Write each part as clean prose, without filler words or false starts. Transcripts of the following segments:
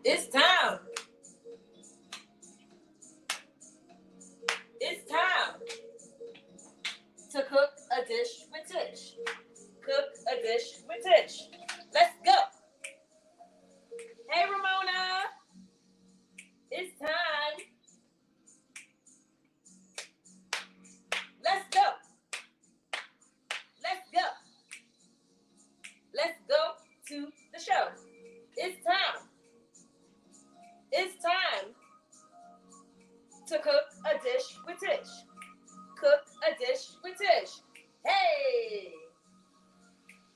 It's time. It's time to cook a dish with Tish. Cook a dish with Tish. Let's go. Hey, Ramona. It's time. Let's go. Let's go. Let's go to the show. It's time. It's time to cook a dish with Tish. Cook a dish with Tish. Hey!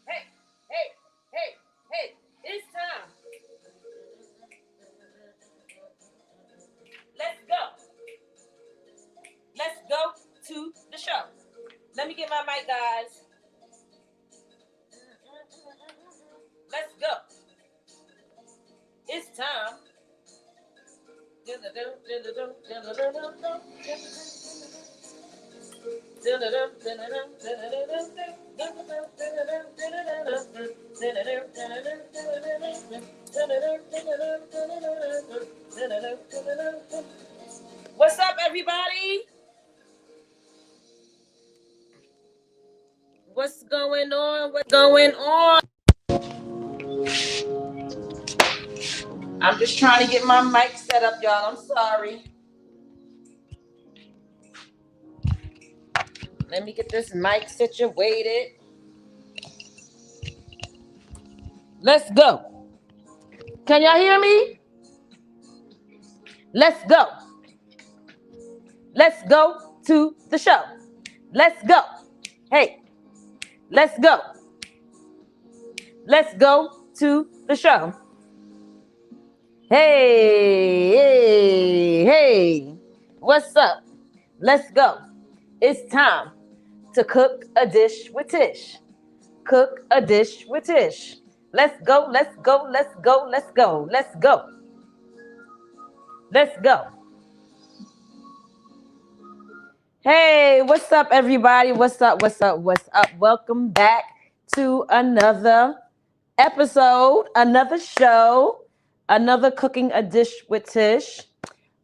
Hey, hey, hey, hey. It's time. Let's go. Let's go to the show. Let me get my mic, guys. Let's go. It's time. What's up, everybody? What's going on? What's going on? I'm just trying to get my mic set up, y'all. I'm sorry. Let me get this mic situated. Let's go. Can y'all hear me? Let's go. Let's go to the show. Let's go. Hey, let's go. Let's go to the show. Hey, hey, hey. What's up? Let's go. It's time to cook a dish with Tish. Cook a dish with Tish. Let's go, let's go, let's go, let's go, let's go. Let's go. Hey, what's up, everybody? What's up, what's up, what's up? Welcome back to another episode, another show, another Cooking a Dish with Tish.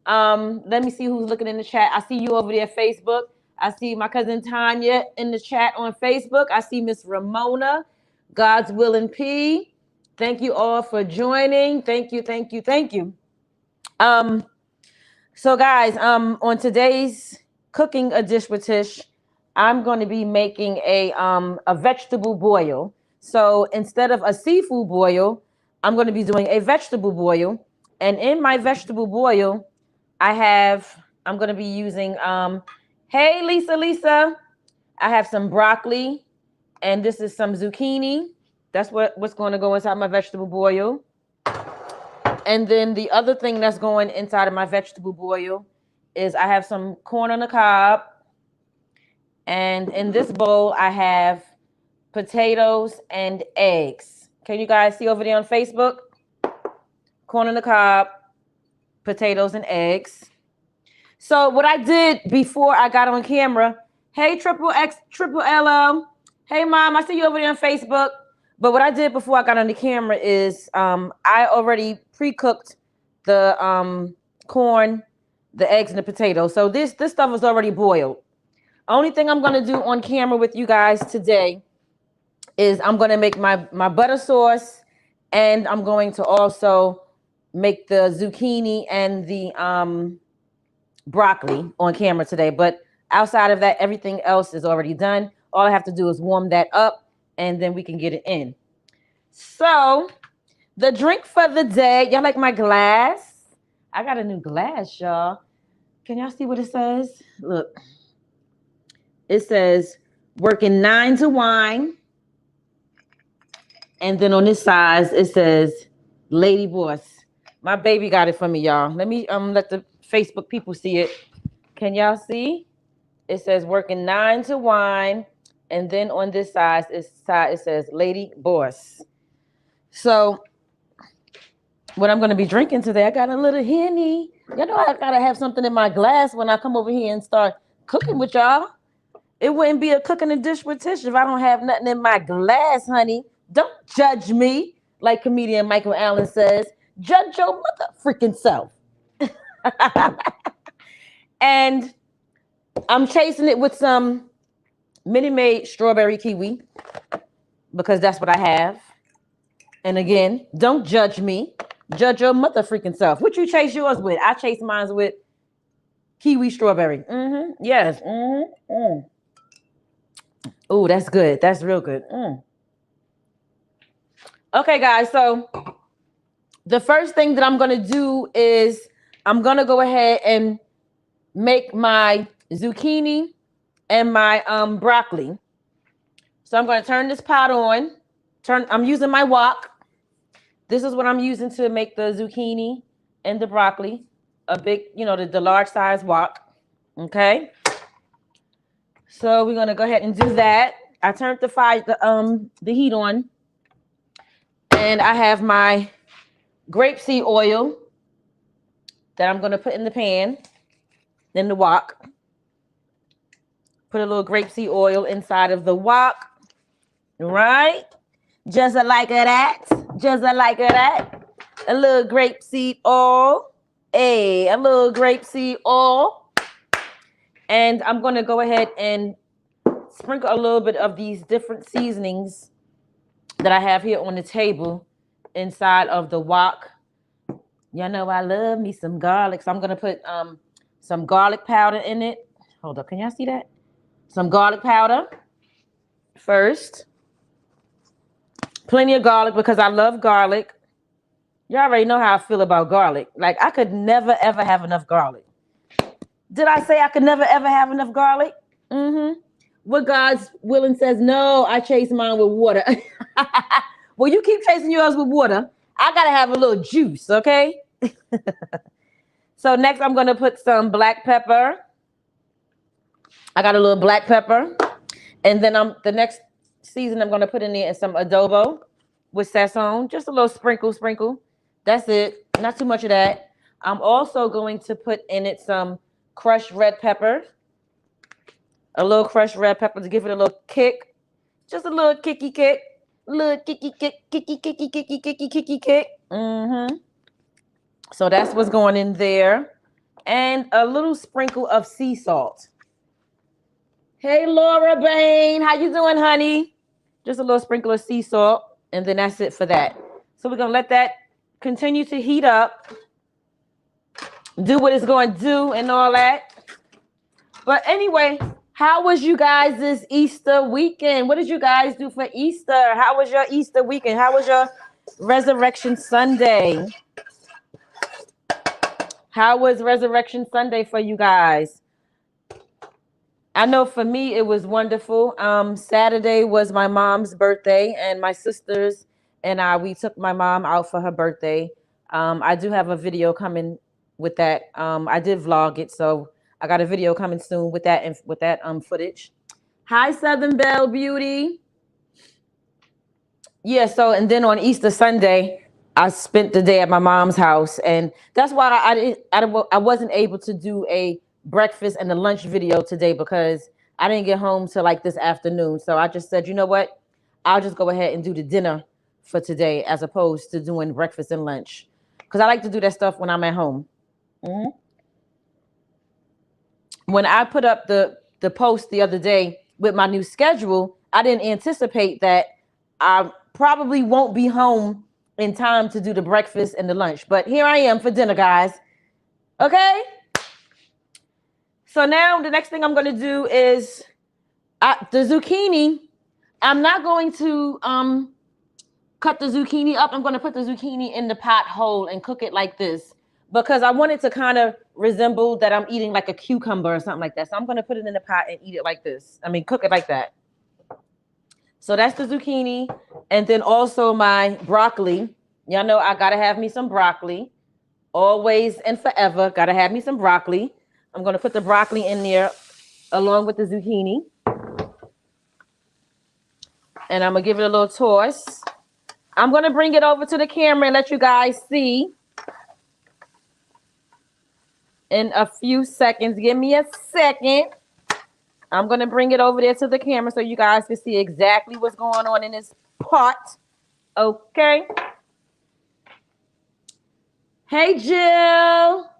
Let me see who's looking in the chat. I see you over there, Facebook. I see my cousin Tanya in the chat on Facebook. I see Miss Ramona, God's Willing P. Thank you all for joining. Thank you, thank you, thank you. So guys, on today's Cooking a Dish with Tish, I'm going to be making a vegetable boil. So instead of a seafood boil, I'm going to be doing a vegetable boil. And in my vegetable boil, I'm going to be using, hey, Lisa. I have some broccoli, and this is some zucchini. That's what's going to go inside my vegetable boil. And then the other thing that's going inside of my vegetable boil is I have some corn on the cob. And in this bowl, I have potatoes and eggs. Can you guys see over there on Facebook? Corn on the cob, potatoes and eggs. So what I did before I got on camera, hey, Triple LO. Hey, Mom, I see you over there on Facebook. But what I did before I got on the camera is I already pre-cooked the corn, the eggs, and the potatoes. So this stuff is already boiled. Only thing I'm going to do on camera with you guys today is I'm going to make my butter sauce, and I'm going to also make the zucchini and the broccoli on camera today. But outside of that, everything else is already done. All I have to do is warm that up, and then we can get it in. So the drink for the day, y'all like my glass? I got a new glass, y'all. Can y'all see what it says? Look. It says, working 9 to wine. And then on this side, it says, Lady Boss. My baby got it for me, y'all. Let me let the Facebook people see it. Can y'all see? It says, working 9 to wine. And then on this side, it says, Lady Boss. So what I'm going to be drinking today, I got a little Henny. Y'all know I got to have something in my glass when I come over here and start cooking with y'all. It wouldn't be a cooking a dish with Tish if I don't have nothing in my glass, honey. Don't judge me, like comedian Michael Allen says. Judge your mother freaking self. And I'm chasing it with some Minute Maid strawberry kiwi because that's what I have. And again, don't judge me. Judge your mother freaking self. What you chase yours with? I chase mine with kiwi strawberry. Yes. Oh, that's good. That's real good. Okay, guys. So the first thing that I'm going to do is I'm going to go ahead and make my zucchini and my broccoli. So I'm going to turn this pot on. I'm using my wok. This is what I'm using to make the zucchini and the broccoli. A big, the large size wok. Okay. So we're going to go ahead and do that. I turned the heat on. And I have my grapeseed oil that I'm going to put in the pan, in the wok. Put a little grapeseed oil inside of the wok. Right? Just like that. Just like that. A little grapeseed oil. A little grapeseed oil. And I'm going to go ahead and sprinkle a little bit of these different seasonings that I have here on the table inside of the wok. Y'all know I love me some garlic. So I'm going to put some garlic powder in it. Hold up. Can y'all see that? Some garlic powder first. Plenty of garlic because I love garlic. Y'all already know how I feel about garlic. Like, I could never, ever have enough garlic. Did I say I could never, ever have enough garlic? What God's willing says, no, I chase mine with water. Well, you keep chasing yours with water. I got to have a little juice, okay? So next, I'm going to put some black pepper. I got a little black pepper. And then the next season I'm going to put in there is some adobo with Sazon. Just a little sprinkle. That's it. Not too much of that. I'm also going to put in it some crushed red pepper. A little crushed red pepper to give it a little kick. Just a little kicky kick. A little kicky kick. So that's what's going in there. And a little sprinkle of sea salt. Hey, Laura Bain. How you doing, honey? Just a little sprinkle of sea salt. And then that's it for that. So we're going to let that continue to heat up. Do what it's going to do and all that. But anyway, how was you guys this Easter weekend? What did you guys do for Easter? How was your Easter weekend? How was your Resurrection Sunday? How was Resurrection Sunday for you guys? I know for me, it was wonderful. Saturday was my mom's birthday, and my sisters and we took my mom out for her birthday. I do have a video coming with that. I did vlog it, so I got a video coming soon with that footage. Hi, Southern Belle Beauty. Yeah, so and then on Easter Sunday, I spent the day at my mom's house, and that's why I wasn't able to do a breakfast and a lunch video today because I didn't get home till like this afternoon. So I just said, you know what? I'll just go ahead and do the dinner for today as opposed to doing breakfast and lunch because I like to do that stuff when I'm at home. When I put up the post the other day with my new schedule, I didn't anticipate that I probably won't be home in time to do the breakfast and the lunch. But here I am for dinner, guys. Okay? So now the next thing I'm going to do is the zucchini. I'm not going to cut the zucchini up. I'm going to put the zucchini in the pot whole and cook it like this because I want it to kind of resemble that I'm eating like a cucumber or something like that. So I'm going to put it in the pot and eat it like this. Cook it like that. So that's the zucchini. And then also my broccoli. Y'all know I got to have me some broccoli. Always and forever, got to have me some broccoli. I'm going to put the broccoli in there along with the zucchini. And I'm going to give it a little toss. I'm going to bring it over to the camera and let you guys see in a few seconds. Give me a second. I'm going to bring it over there to the camera so you guys can see exactly what's going on in this pot. Okay. Hey, Jill.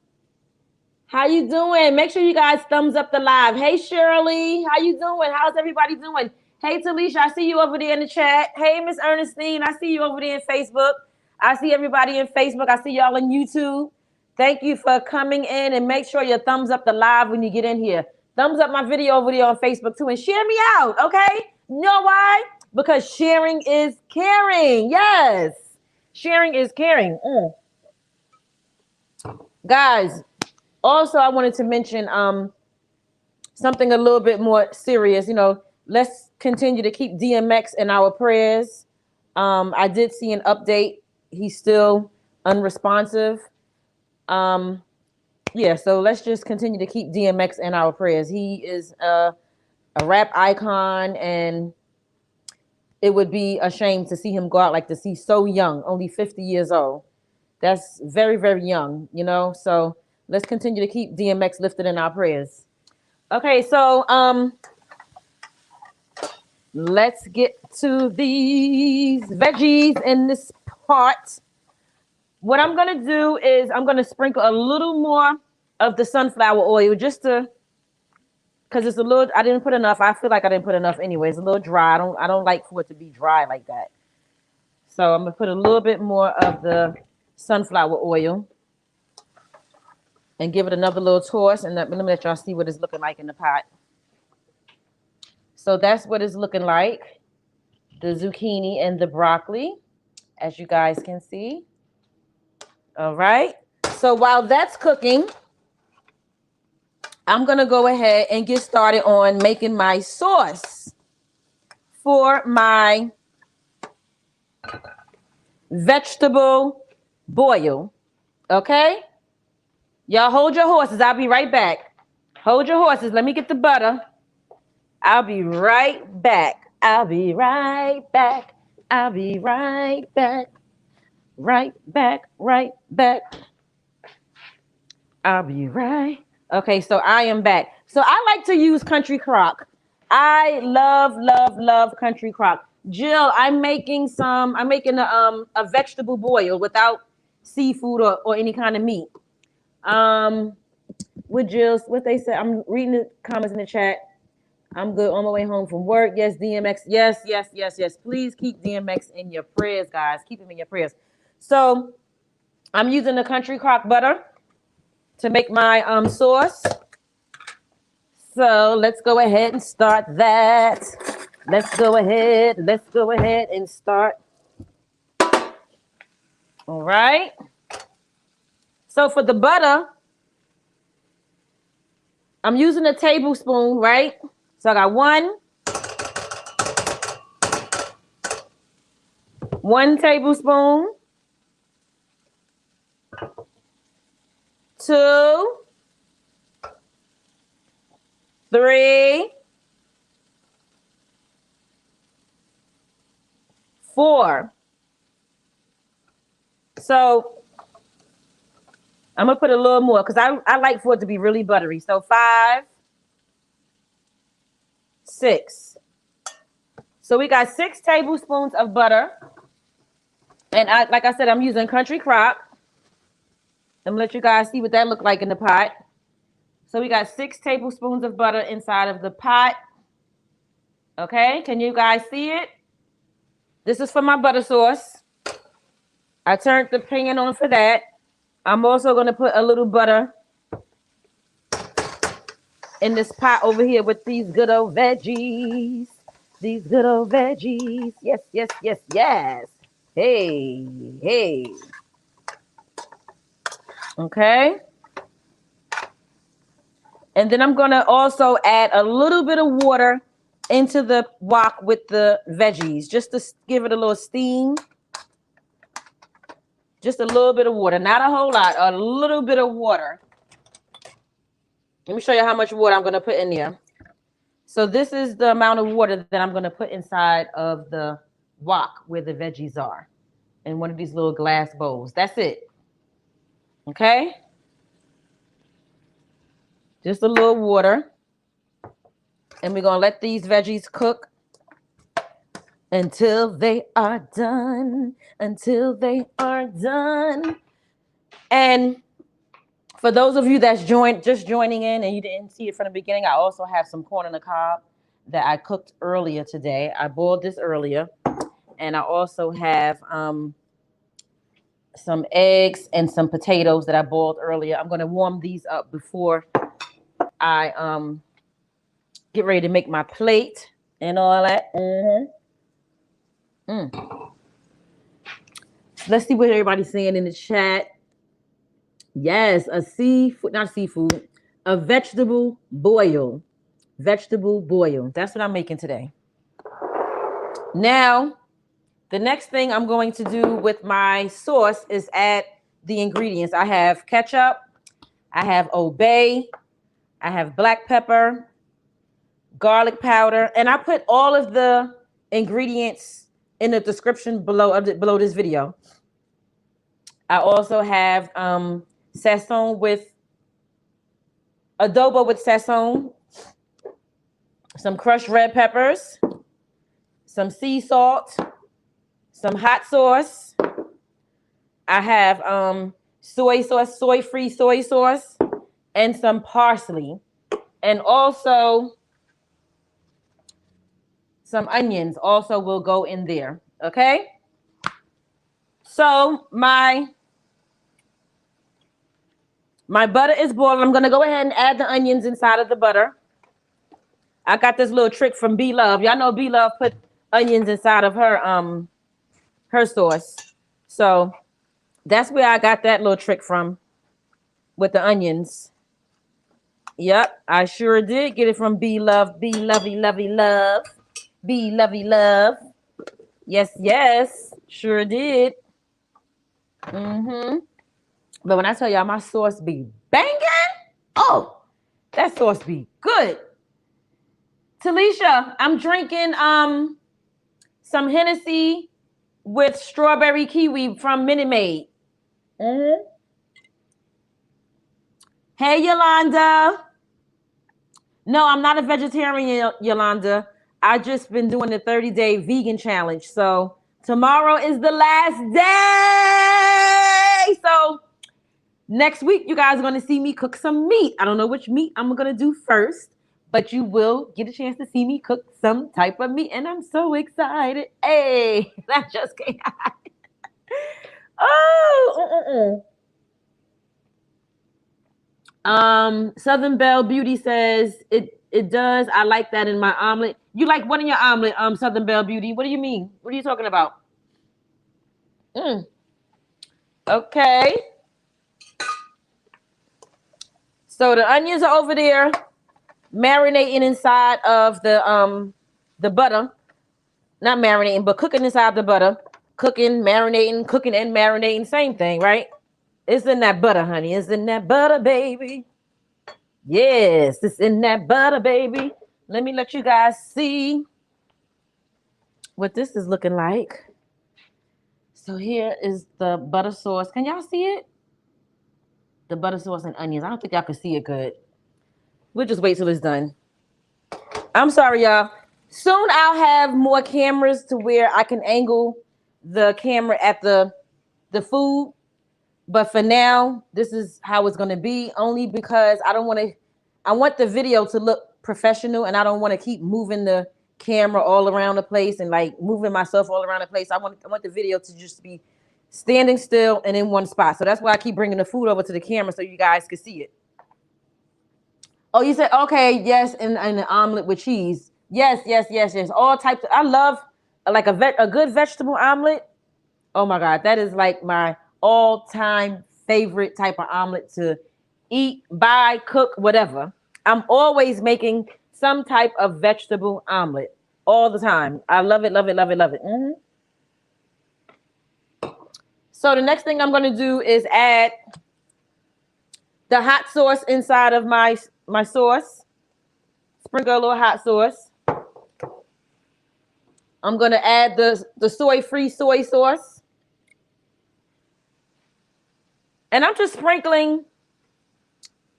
How you doing? Make sure you guys thumbs up the live. Hey, Shirley. How you doing? How's everybody doing? Hey, Talisha. I see you over there in the chat. Hey, Miss Ernestine. I see you over there in Facebook. I see everybody in Facebook. I see y'all on YouTube. Thank you for coming in, and make sure you thumbs up the live when you get in here. Thumbs up my video over there on Facebook too, and share me out, okay? You know why? Because sharing is caring. Yes. Sharing is caring. Guys, also I wanted to mention something a little bit more serious. You know, let's continue to keep DMX in our prayers. I did see an update. He's still unresponsive. Yeah, so let's just continue to keep DMX in our prayers. He is a rap icon, and it would be a shame to see him go out like this. He's so young, only 50 years old. That's very, very young, you know? So let's continue to keep DMX lifted in our prayers. Okay, so let's get to these veggies in this part. What I'm gonna do is I'm gonna sprinkle a little more of the sunflower oil just to, because it's a little, I didn't put enough. I feel like I didn't put enough anyway. It's a little dry. I don't like for it to be dry like that. So I'm gonna put a little bit more of the sunflower oil and give it another little toss, and let me let y'all see what it's looking like in the pot. So that's what it's looking like. The zucchini and the broccoli, as you guys can see. All right. So while that's cooking, I'm going to go ahead and get started on making my sauce for my vegetable boil. Okay? Y'all hold your horses. I'll be right back. Hold your horses. Let me get the butter. I'll be right back. I'll be right back. I'll be right back. Right back. Right back. I'll be right. Okay, so I am back. So I like to use country crock. I love country crock. Jill, I'm making a vegetable boil without seafood or any kind of meat. With Jill's, what they said, I'm reading the comments in the chat. I'm good on my way home from work. Yes, DMX. Yes. Please keep DMX in your prayers, guys. Keep him in your prayers. So I'm using the country crock butter to make my sauce. So let's go ahead and start that. Let's go ahead and start. All right. So for the butter, I'm using a tablespoon, right? So I got one tablespoon, 2, 3, 4. So I'm gonna put a little more because I like for it to be really buttery. So 5, 6. So we got 6 tablespoons of butter. And like I said, I'm using country crock. I'm gonna let you guys see what that looked like in the pot. So we got 6 tablespoons of butter inside of the pot. Okay, can you guys see it? This is for my butter sauce. I turned the pan on for that. I'm also gonna put a little butter in this pot over here with these good old veggies. These good old veggies. Yes. Hey. Okay. And then I'm going to also add a little bit of water into the wok with the veggies, just to give it a little steam. Just a little bit of water, not a whole lot, a little bit of water. Let me show you how much water I'm going to put in there. So this is the amount of water that I'm going to put inside of the wok where the veggies are, in one of these little glass bowls. That's it. Okay? Just a little water. And we're going to let these veggies cook until they are done. Until they are done. And for those of you that's just joining in and you didn't see it from the beginning, I also have some corn on the cob that I cooked earlier today. I boiled this earlier. And I also have some eggs and some potatoes that I boiled earlier. I'm going to warm these up before I get ready to make my plate and all that. Let's see what everybody's saying in the chat. Yes, a vegetable boil. Vegetable boil. That's what I'm making today. Now, the next thing I'm going to do with my sauce is add the ingredients. I have ketchup, I have Obey, I have black pepper, garlic powder, and I put all of the ingredients in the description below this video. I also have Sazon with Adobo with Sazon, some crushed red peppers, some sea salt, some hot sauce. I have soy sauce, soy-free soy sauce, and some parsley, and also some onions also will go in there. Okay. So my butter is boiling. I'm gonna go ahead and add the onions inside of the butter. I got this little trick from B Love. Y'all know B Love put onions inside of her sauce. So that's where I got that little trick from with the onions. Yep, I sure did get it from B Love. B Lovey Lovey Love. B Lovey Love. Yes, yes, sure did. But when I tell y'all my sauce be banging, oh, that sauce be good. Talisha, I'm drinking some Hennessy with strawberry kiwi from Minute Maid. Hey, Yolanda. No, I'm not a vegetarian, Yolanda. I just been doing the 30-day vegan challenge. So tomorrow is the last day. So next week, you guys are going to see me cook some meat. I don't know which meat I'm going to do first, but you will get a chance to see me cook some type of meat. And I'm so excited. Hey, that just came out. Southern Belle Beauty says it does. I like that in my omelet. You like what in your omelet, Southern Belle Beauty? What do you mean? What are you talking about? Okay. So the onions are over there marinating inside of the butter. Not marinating, but cooking inside the butter. Cooking, marinating, cooking and marinating. Same thing, right? It's in that butter, honey. It's in that butter, baby. Yes, it's in that butter, baby. Let me let you guys see what this is looking like. So here is the butter sauce. Can y'all see it? The butter sauce and onions. I don't think y'all can see it good. We'll just wait till it's done. I'm sorry, y'all. Soon I'll have more cameras to where I can angle the camera at the food. But for now, this is how it's going to be, only because I want the video to look professional, and I don't want to keep moving the camera all around the place and like moving myself all around the place. I want the video to just be standing still and in one spot. So that's why I keep bringing the food over to the camera so you guys can see it. Oh, you said, okay, yes, and an omelet with cheese. Yes. All types. I love like a good vegetable omelet. Oh my God, that is like my all-time favorite type of omelet to eat, buy, cook, whatever. I'm always making some type of vegetable omelet all the time. I love it. So the next thing I'm going to do is add the hot sauce inside of my sauce. Sprinkle a little hot sauce. I'm going to add the soy-free soy sauce. And I'm just sprinkling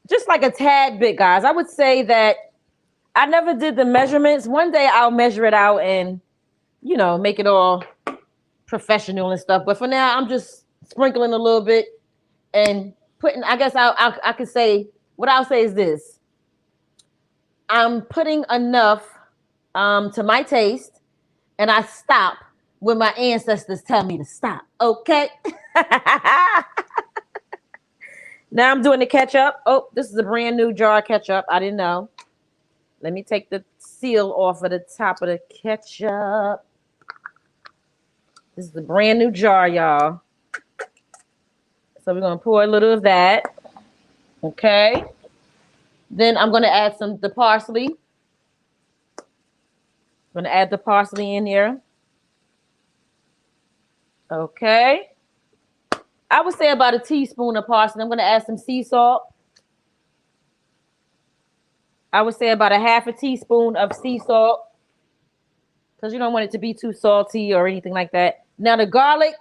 just like a tad bit, guys. I would say that I never did the measurements. One day I'll measure it out and, make it all professional and stuff. But for now, I'm just sprinkling a little bit and putting, I guess I could say, what I'll say is this. I'm putting enough to my taste, and I stop when my ancestors tell me to stop. Okay. Now I'm doing the ketchup. Oh, this is a brand new jar of ketchup. I didn't know. Let me take the seal off of the top of the ketchup. This is a brand new jar, y'all. So we're going to pour a little of that. Okay. Then I'm going to add the parsley. I'm going to add the parsley in here. Okay. I would say about a teaspoon of parsley. I'm going to add some sea salt. I would say about a half a teaspoon of sea salt, because you don't want it to be too salty or anything like that. Now the garlic,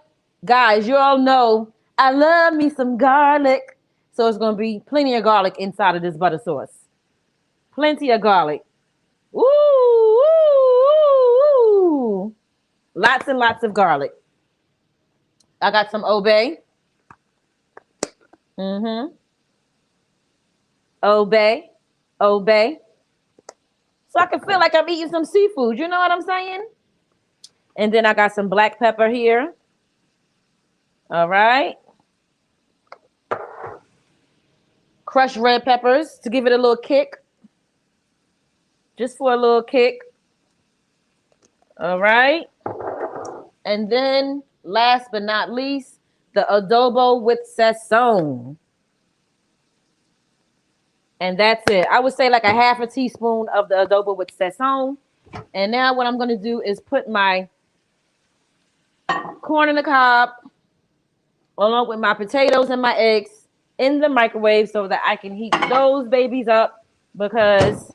guys, you all know I love me some garlic. So it's going to be plenty of garlic inside of this butter sauce. Plenty of garlic. Ooh, ooh, ooh. Lots and lots of garlic. I got some obey. Obey. Obey. So I can feel like I'm eating some seafood. You know what I'm saying? And then I got some black pepper here. All right. Crushed red peppers to give it a little kick. Just for a little kick. All right. And then last but not least, the adobo with Sazon. And that's it. I would say like a half a teaspoon of the adobo with Sazon. And now what I'm going to do is put my corn on the cob along with my potatoes and my eggs in the microwave so that I can heat those babies up, because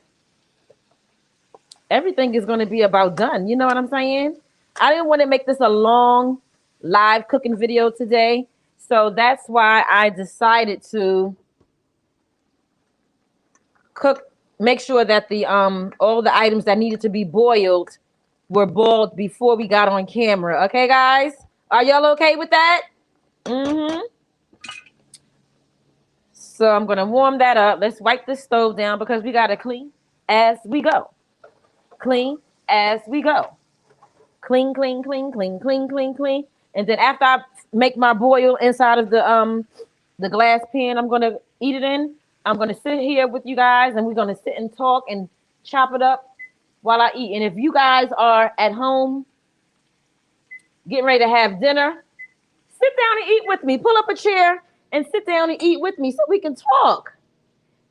everything is going to be about done. You know what I'm saying? I didn't want to make this a long live cooking video today. So that's why I decided to make sure that the all the items that needed to be boiled were boiled before we got on camera. Okay, guys? Are y'all okay with that? So I'm going to warm that up. Let's wipe the stove down because we got to clean as we go. Clean as we go. Clean, clean, clean, clean, clean, clean, clean. And then after I make my boil inside of the glass pan I'm going to eat it in, I'm going to sit here with you guys and we're going to sit and talk and chop it up while I eat. And if you guys are at home getting ready to have dinner, sit down and eat with me. Pull up a chair and sit down and eat with me so we can talk.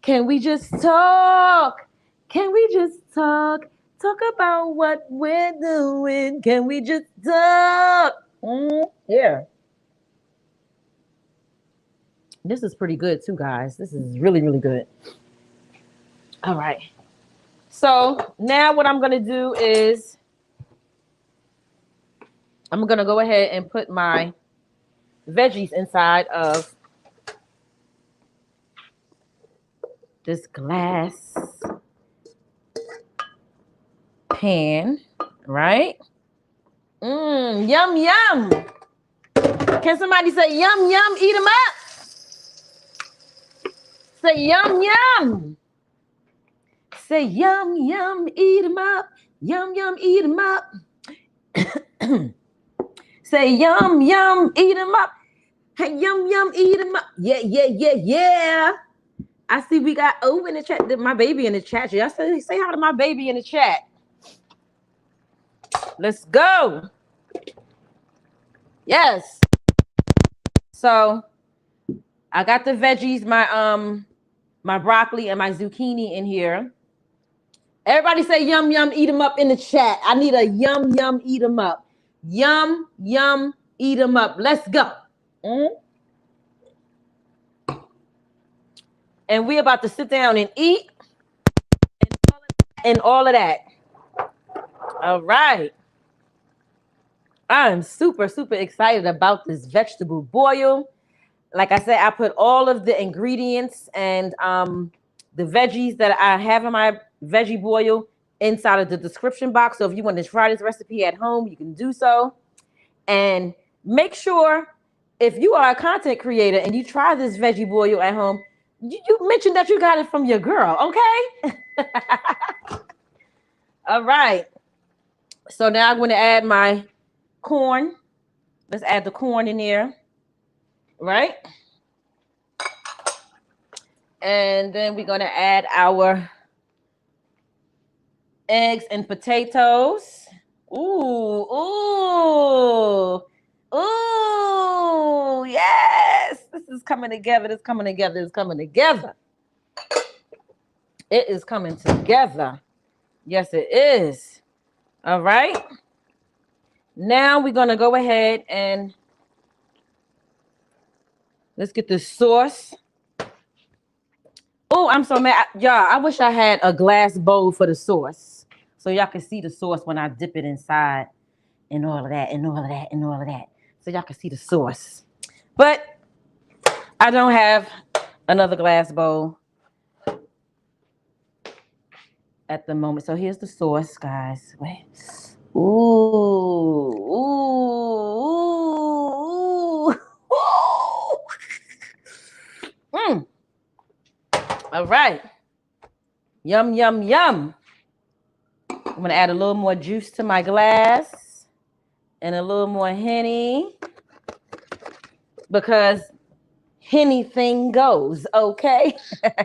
Can we just talk? Can we just talk? Talk about what we're doing. Can we just talk? Yeah. This is pretty good too, guys. This is really, really good. All right. So now what I'm going to do is I'm going to go ahead and put my veggies inside of this glass pan, right? Yum, yum. Can somebody say yum, yum, eat them up? Say yum, yum. Say yum, yum, eat them up. Yum, yum, eat them up. Say yum, yum, eat them up. Hey, yum, yum, eat them up. Yeah, yeah, yeah, yeah. I see we got O in the chat. My baby in the chat. Y'all say hi to my baby in the chat. Let's go. Yes. So I got the veggies, my broccoli and my zucchini in here. Everybody say yum, yum, eat them up in the chat. I need a yum, yum, eat them up. Yum, yum, eat them up. Let's go. And we're about to sit down and eat and all of that. All right. I'm super, super excited about this vegetable boil. Like I said, I put all of the ingredients and the veggies that I have in my veggie boil inside of the description box. So if you want to try this recipe at home, you can do so. And make sure if you are a content creator and you try this veggie boil at home, you mentioned that you got it from your girl, okay? All right. So now I'm going to add my corn. Let's add the corn in there, right? And then we're going to add our eggs and potatoes. Ooh, ooh, ooh, yes. This is coming together. This is coming together. It's coming together. It is coming together. Yes, it is. All right. Now we're going to go ahead and let's get the sauce. Oh, I'm so mad. Y'all, I wish I had a glass bowl for the sauce so y'all can see the sauce when I dip it inside and all of that and all of that and all of that. So y'all can see the sauce. But I don't have another glass bowl at the moment. So here's the sauce, guys. Wait. Ooh, ooh, ooh, ooh. Mm. All right. Yum, yum, yum. I'm going to add a little more juice to my glass and a little more Henny because anything goes, okay?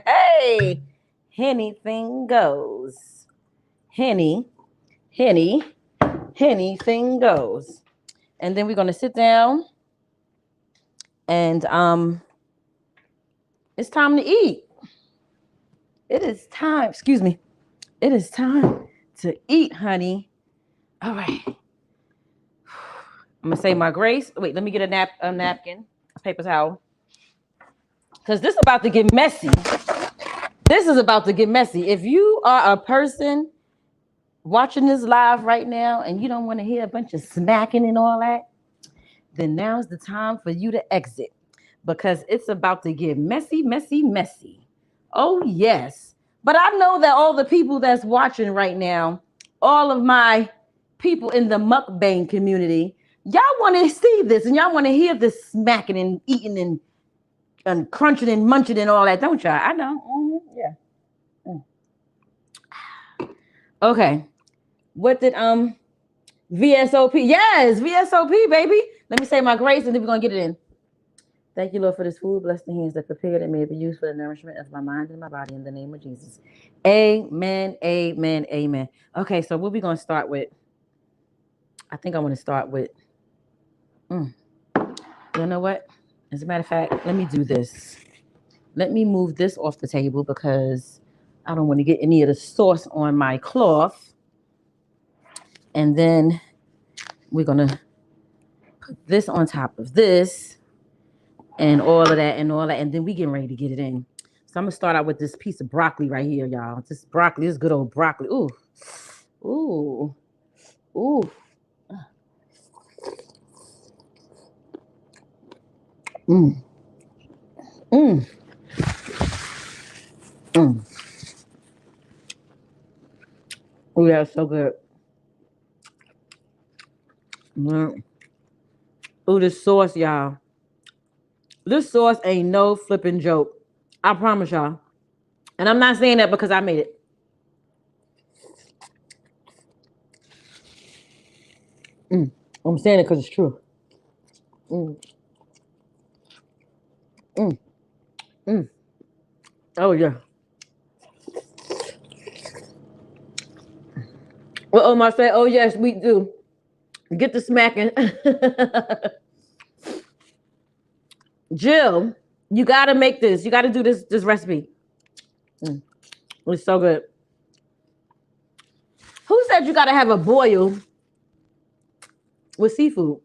Hey, anything goes. Henny, anything goes. And then we're going to sit down and it's time to eat. It is time, excuse me. It is time to eat, honey. All right. I'm going to say my grace. Wait, let me get a napkin, a paper towel. Because this is about to get messy. This is about to get messy. If you are a person watching this live right now and you don't want to hear a bunch of smacking and all that, then now's the time for you to exit. Because it's about to get messy, messy, messy. Oh, yes. But I know that all the people that's watching right now, all of my people in the mukbang community, y'all want to see this and y'all want to hear this smacking and eating and crunching and munching and all that, don't y'all? I know. Mm-hmm. Yeah. Mm. Okay. What did VSOP? Yes, VSOP, baby. Let me say my grace and then we're gonna get it in. Thank you, Lord, for this food. Bless the hands that prepared it. May it be used for the nourishment of my mind and my body in the name of Jesus. Amen, amen, amen. Okay, so what we going to start with? I think I want to start with, you know what? As a matter of fact, let me do this. Let me move this off the table because I don't want to get any of the sauce on my cloth. And then we're going to put this on top of this. And all of that and all that. And then we getting ready to get it in. So I'm going to start out with this piece of broccoli right here, y'all. This broccoli, this good old broccoli. Ooh. Ooh. Ooh. Mmm. Mmm. Mmm. Oh, yeah, it's so good. Mm. Ooh, this sauce, y'all. This sauce ain't no flipping joke. I promise y'all. And I'm not saying that because I made it. I'm saying it because it's true. Oh, yeah. Well, Omar said, oh, yes, we do. Get the smacking. Jill, you got to make this. You got to do this recipe. It's so good. Who said you got to have a boil with seafood?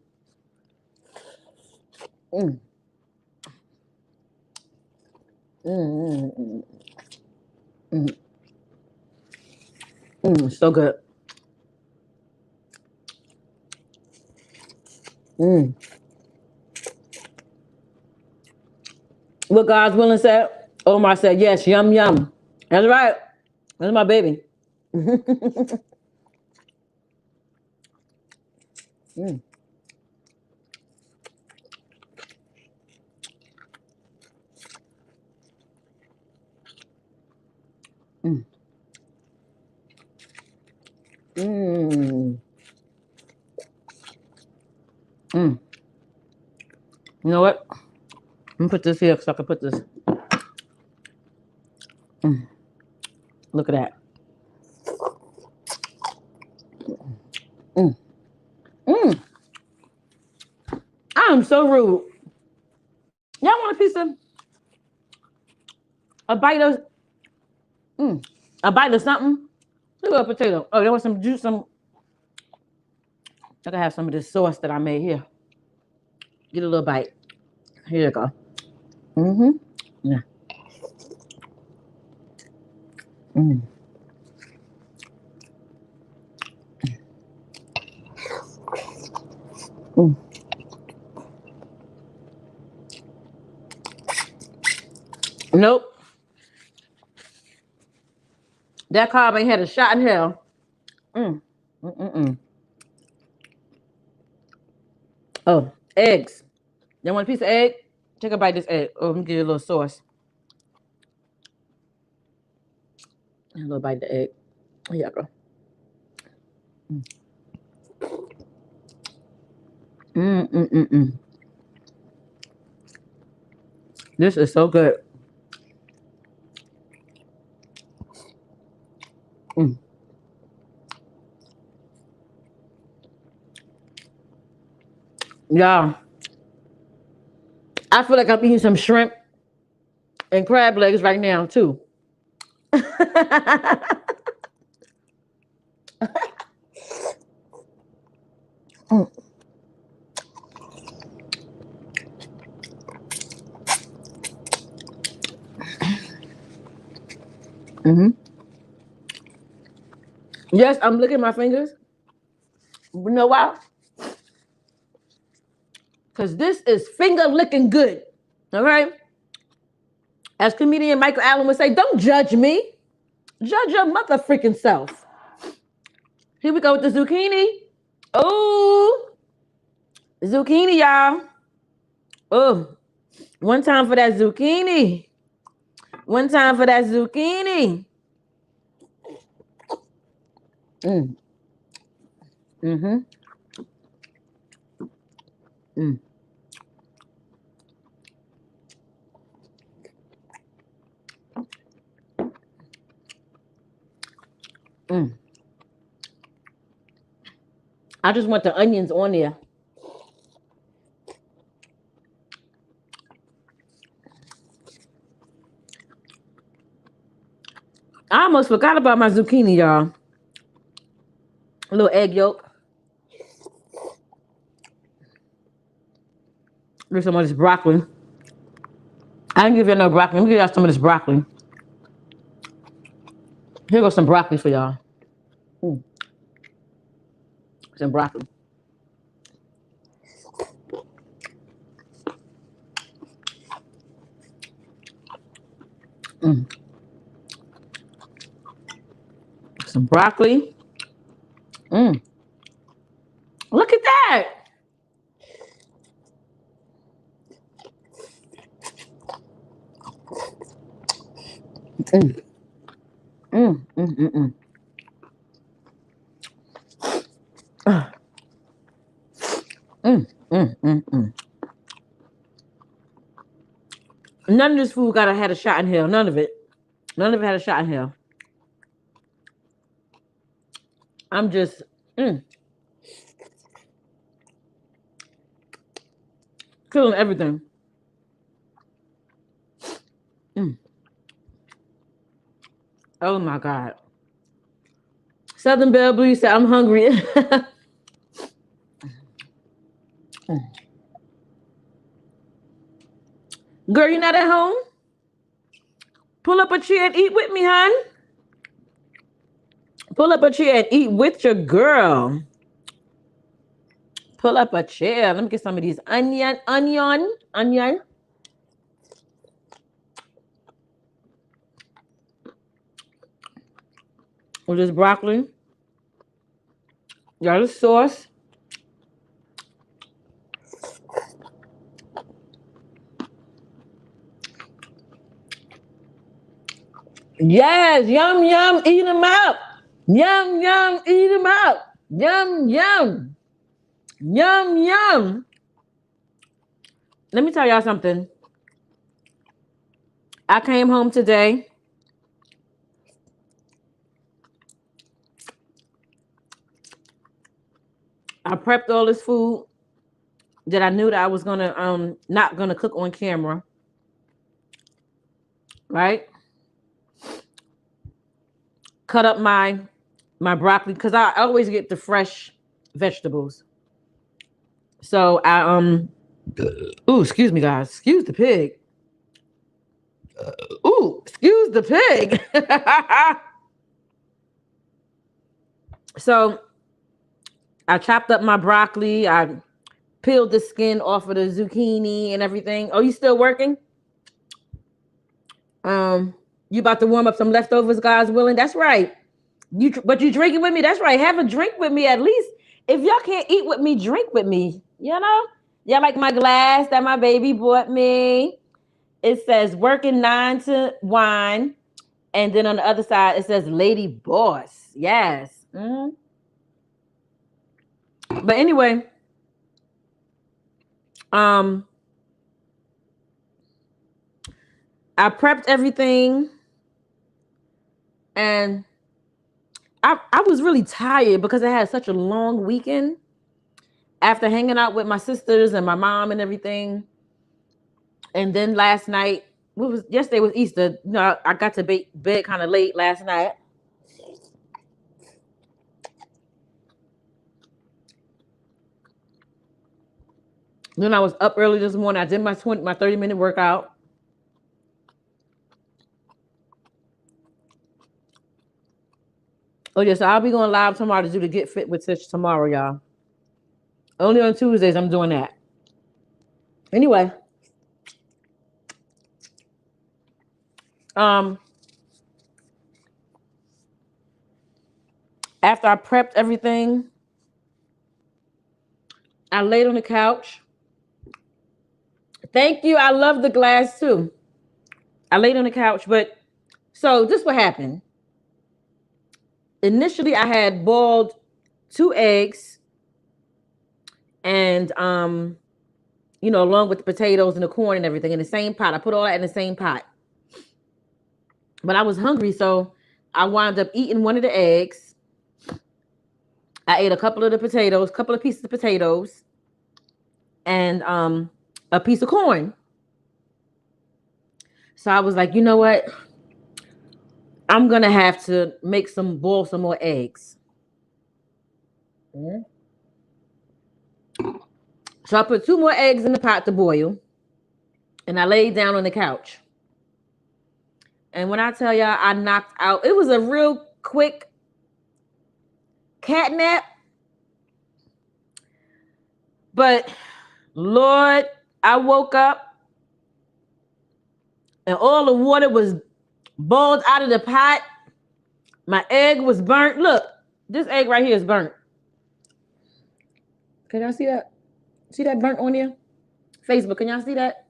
So good. What God's willing said, Omar said, yes, yum, yum. That's right. That's my baby. Mm. Mm. You know what? Let me put this here so I can put this. Mm. Look at that. Mm. Mm. I am so rude. Y'all want a piece of a bite of a bite of something? Look at a potato. Oh, you want some juice? I can have some of this sauce that I made here. Get a little bite. Here you go. Mm-hmm. Yeah. Mm. Mm. Nope. That carb ain't had a shot in hell. Mm. Mm-mm-mm. Oh, eggs. You want a piece of egg? Take a bite of this egg. Oh, let me give you a little sauce. A little bite of the egg. Here you go. Mm-mm-mm-mm. This is so good. Mm. Yeah. I feel like I'm eating some shrimp and crab legs right now, too. Mm. Mm-hmm. Yes, I'm licking my fingers. You know why? Because this is finger licking good. All right? As comedian Michael Allen would say, don't judge me. Judge your mother freaking self. Here we go with the zucchini. Oh, zucchini, y'all. Oh, one time for that zucchini. One time for that zucchini. Mm. Mm-hmm. Mm. Mm. I just want the onions on there. I almost forgot about my zucchini, y'all. A little egg yolk. There's some of this broccoli. I didn't give you no broccoli. Let me give y'all some of this broccoli. Here goes some broccoli for y'all. Mm. Some broccoli. Mm. Some broccoli. Mm. Look at that. Mm. Mm. Mm. Mm. Mm. Mm. Mm. Mm. Mm. None of this food got had a shot in hell. None of it. None of it had a shot in hell. I'm just killing everything. Mm. Oh my God. Southern Belle Blue said, I'm hungry. Girl, you not at home? Pull up a chair and eat with me, hon. Pull up a chair and eat with your girl. Pull up a chair. Let me get some of these onion. With this broccoli. Got this sauce. Yes, yum, yum, eat them up. Yum, yum, eat them up. Yum, yum. Yum, yum. Let me tell y'all something. I came home today. I prepped all this food that I knew that I was gonna not gonna cook on camera. Right? Cut up my broccoli because I always get the fresh vegetables. So I ooh, excuse me guys. Excuse the pig. Ooh, excuse the pig. So I chopped up my broccoli. I peeled the skin off of the zucchini and everything. Oh, you still working? You about to warm up some leftovers, God's willing. That's right. But you drinking with me? That's right. Have a drink with me at least. If y'all can't eat with me, drink with me. You know? Y'all like my glass that my baby bought me. It says working 9 to wine. And then on the other side, it says lady boss. Yes. Mm-hmm. But anyway, I prepped everything and I was really tired because I had such a long weekend after hanging out with my sisters and my mom and everything. And then last night, yesterday was Easter. You know, I got to bed kind of late last night. Then I was up early this morning. I did my 30-minute workout. Oh yeah, so I'll be going live tomorrow to do the Get Fit with Tish tomorrow, y'all. Only on Tuesdays I'm doing that. Anyway, after I prepped everything, I laid on the couch. Thank you. I love the glass too. I laid on the couch, but so this what happened. Initially, I had boiled 2 eggs and you know, along with the potatoes and the corn and everything in the same pot. I put all that in the same pot. But I was hungry, so I wound up eating one of the eggs. I ate a couple of the potatoes, couple of pieces of potatoes, and a piece of corn. So I was like, you know what? I'm gonna have to boil some more eggs. Mm-hmm. So I put 2 more eggs in the pot to boil, and I laid down on the couch. And when I tell y'all, I knocked out, it was a real quick cat nap. But Lord, I woke up and all the water was boiled out of the pot. My egg was burnt. Look, this egg right here is burnt. Can y'all see that? See that burnt on here? Facebook, can y'all see that?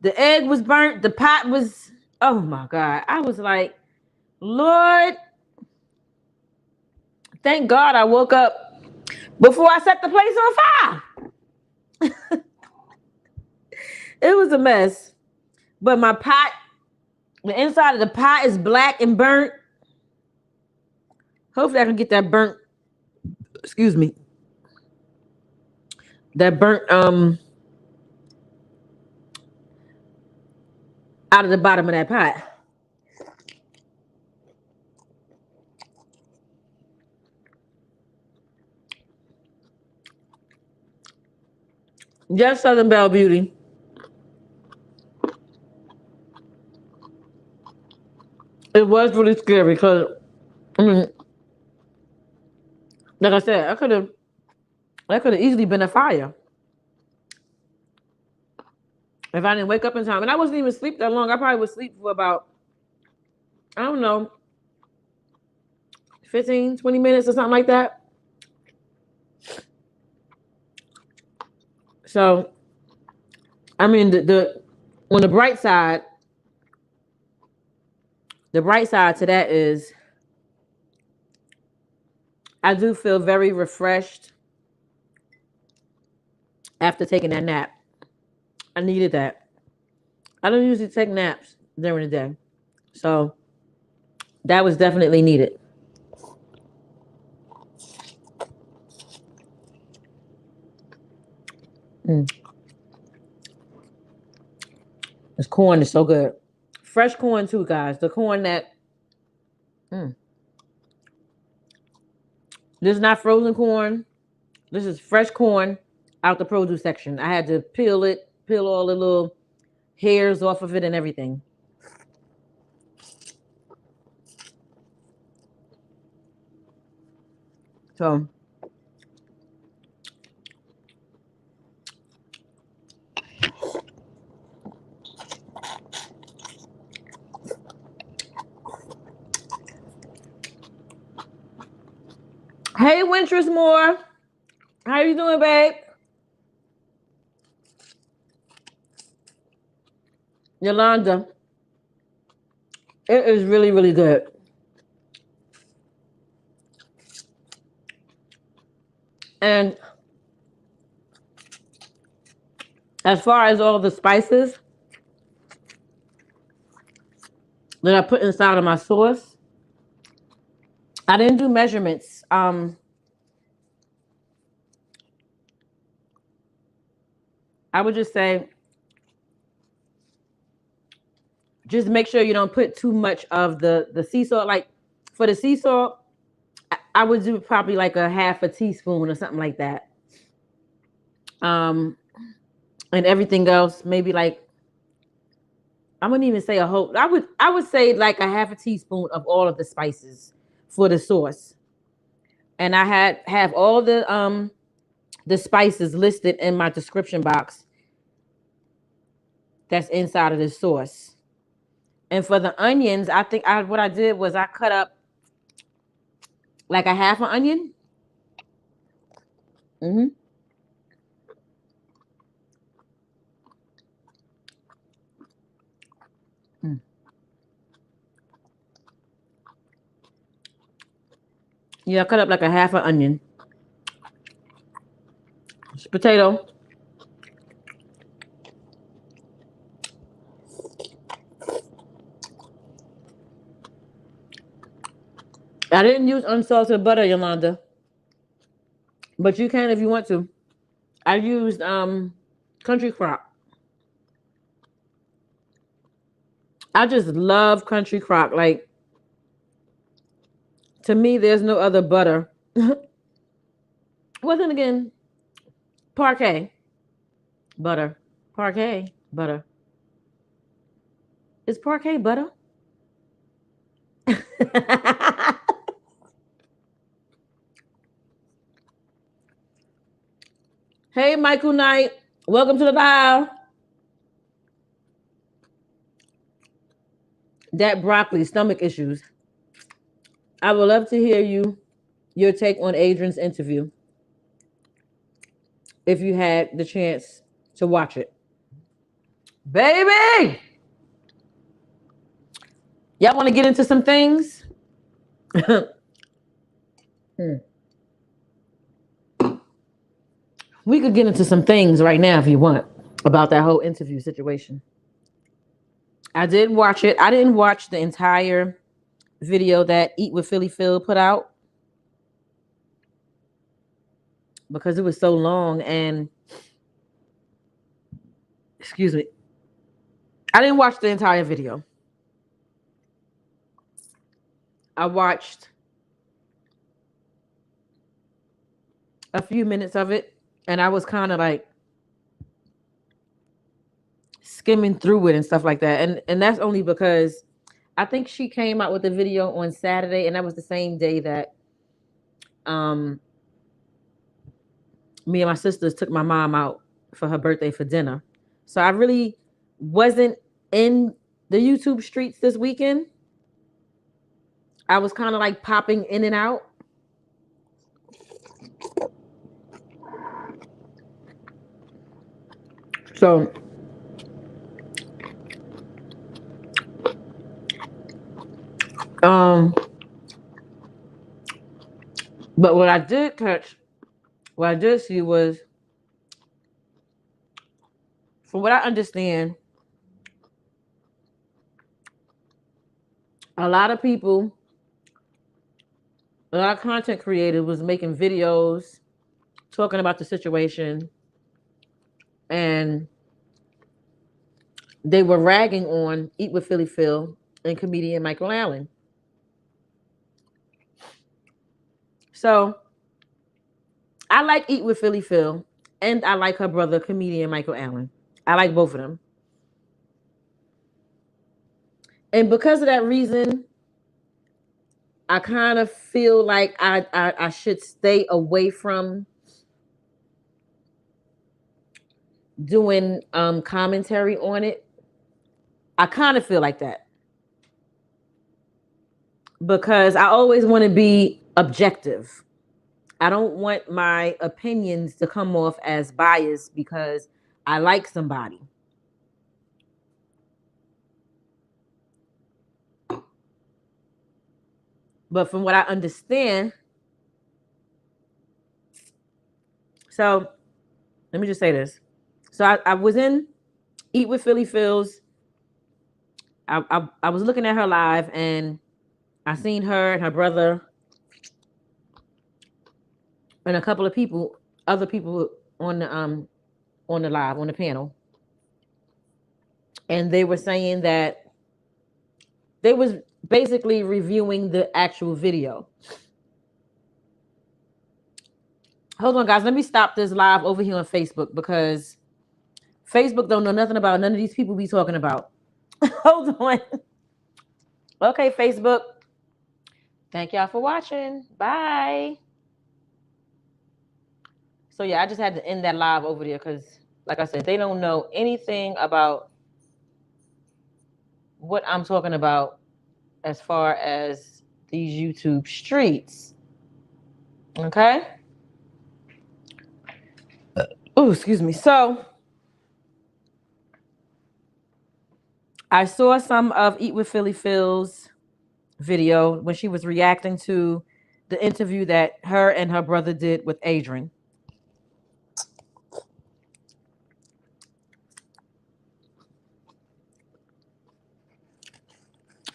The egg was burnt. The pot was, oh my God. I was like, Lord, thank God I woke up before I set the place on fire. It was a mess. But my pot, the inside of the pot is black and burnt. Hopefully I can get that burnt, excuse me, that burnt out of the bottom of that pot. Just Southern Belle Beauty. It was really scary because, I mean, like I said, that could have easily been a fire if I didn't wake up in time. And I wasn't even asleep that long. I probably would sleep for about, I don't know, 15, 20 minutes or something like that. So, I mean, on the bright side to that is I do feel very refreshed after taking that nap. I needed that. I don't usually take naps during the day. So that was definitely needed. Mm. This corn is so good. Fresh corn too, guys. The corn that this is not frozen corn. This is fresh corn out the produce section. I had to peel it, peel all the little hairs off of it and everything. So hey, Wintress Moore. How you doing, babe? Yolanda. It is really, really good. And as far as all the spices that I put inside of my sauce, I didn't do measurements. I would just say, just make sure you don't put too much of the sea salt. Like for the sea salt, I would do probably like a half a teaspoon or something like that. And everything else, maybe like I wouldn't even say a whole. I would say like a half a teaspoon of all of the spices for the sauce. And I have all the spices listed in my description box that's inside of this sauce. And for the onions, I think what I did was I cut up like a half an onion. Mm-hmm. Mm. Yeah, I cut up like a half an onion. Potato. I didn't use unsalted butter, Yolanda, but you can if you want to. I used country crock. I just love country crock. Like to me, there's no other butter. Well, then again, Parquet butter. Parquet butter. Is Parquet butter? Hey, Michael Knight. Welcome to the live. That broccoli, stomach issues. I would love to hear your take on Adrian's interview if you had the chance to watch it. Baby! Y'all want to get into some things? We could get into some things right now if you want about that whole interview situation. I did watch it. I didn't watch the entire video that Eat with Philly Phil put out because it was so long and excuse me. I didn't watch the entire video. I watched a few minutes of it and I was kind of like skimming through it and stuff like that. And that's only because I think she came out with the video on Saturday and that was the same day that me and my sisters took my mom out for her birthday for dinner. So I really wasn't in the YouTube streets this weekend. I was kind of like popping in and out. So But what I did catch, what I did see was, from what I understand, a lot of people, a lot of content creators was making videos talking about the situation, and they were ragging on Eat with Philly Phil and comedian Michael Allen. So I like Eat with Philly Phil, and I like her brother, comedian Michael Allen. I like both of them. And because of that reason, I kind of feel like I should stay away from doing commentary on it. I kind of feel like that because I always want to be objective. I don't want my opinions to come off as biased because I like somebody. But from what I understand, so let me just say this. So I was in Eat with Philly Phil's. I was looking at her live and I seen her and her brother and a couple of people, other people on the live, on the panel. And they were saying that they was basically reviewing the actual video. Hold on, guys. Let me stop this live over here on Facebook because Facebook don't know nothing about none of these people we talking about. Hold on. Okay, Facebook. Thank y'all for watching. Bye. So yeah, I just had to end that live over there because, like I said, they don't know anything about what I'm talking about as far as these YouTube streets. Okay? Oh, excuse me. So I saw some of Eat with Philly Phil's video when she was reacting to the interview that her and her brother did with Adrian.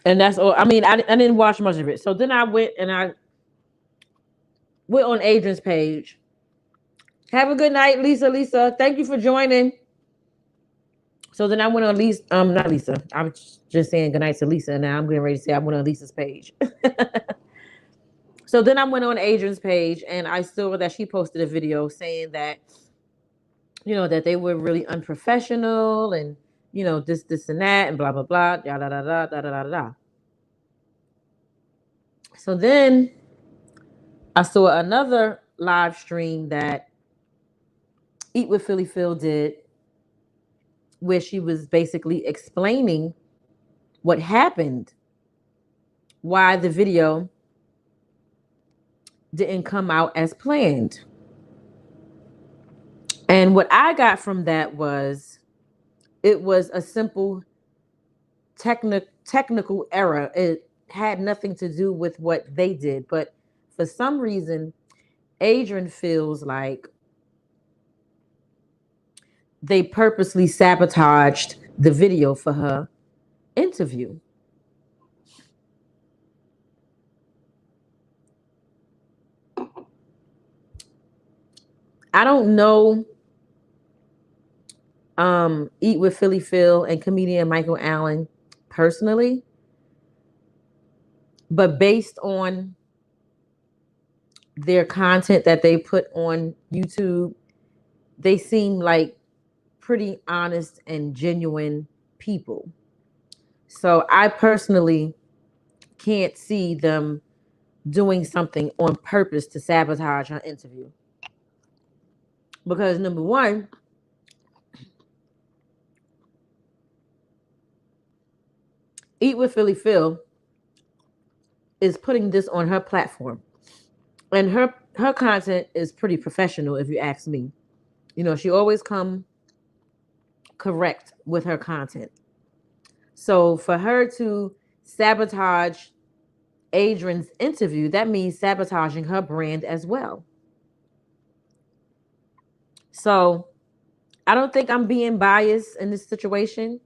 And that's all. I mean, I didn't watch much of it. So then I went on Adrian's page. Have a good night, Lisa. Lisa, thank you for joining. So then I went on Lisa, not Lisa. I was just saying good night to Lisa, and now I'm getting ready to say I went on Lisa's page. So then I went on Adrian's page, and I saw that she posted a video saying that, that they were really unprofessional, and this, and that, and blah blah blah, da da da da da da da. So then I saw another live stream that Eat with Philly Phil did, where she was basically explaining what happened, why the video didn't come out as planned. And what I got from that was it was a simple technical error. It had nothing to do with what they did. But for some reason, Adrian feels like they purposely sabotaged the video for her interview. I don't know Eat with Philly Phil and comedian Michael Allen personally, but based on their content that they put on YouTube, they seem like pretty honest and genuine people. So I personally can't see them doing something on purpose to sabotage our interview. Because number one, Eat with Philly Phil is putting this on her platform. And her content is pretty professional, if you ask me. She always come correct with her content. So for her to sabotage Adrian's interview, that means sabotaging her brand as well. So I don't think I'm being biased in this situation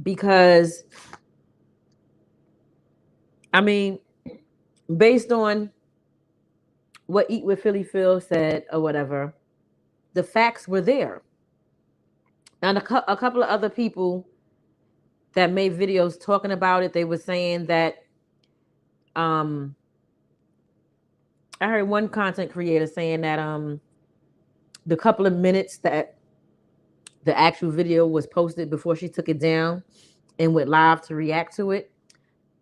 because, I mean, based on what Eat with Philly Phil said or whatever, the facts were there. And a couple of other people that made videos talking about it, they were saying that I heard one content creator saying that the couple of minutes that the actual video was posted before she took it down and went live to react to it,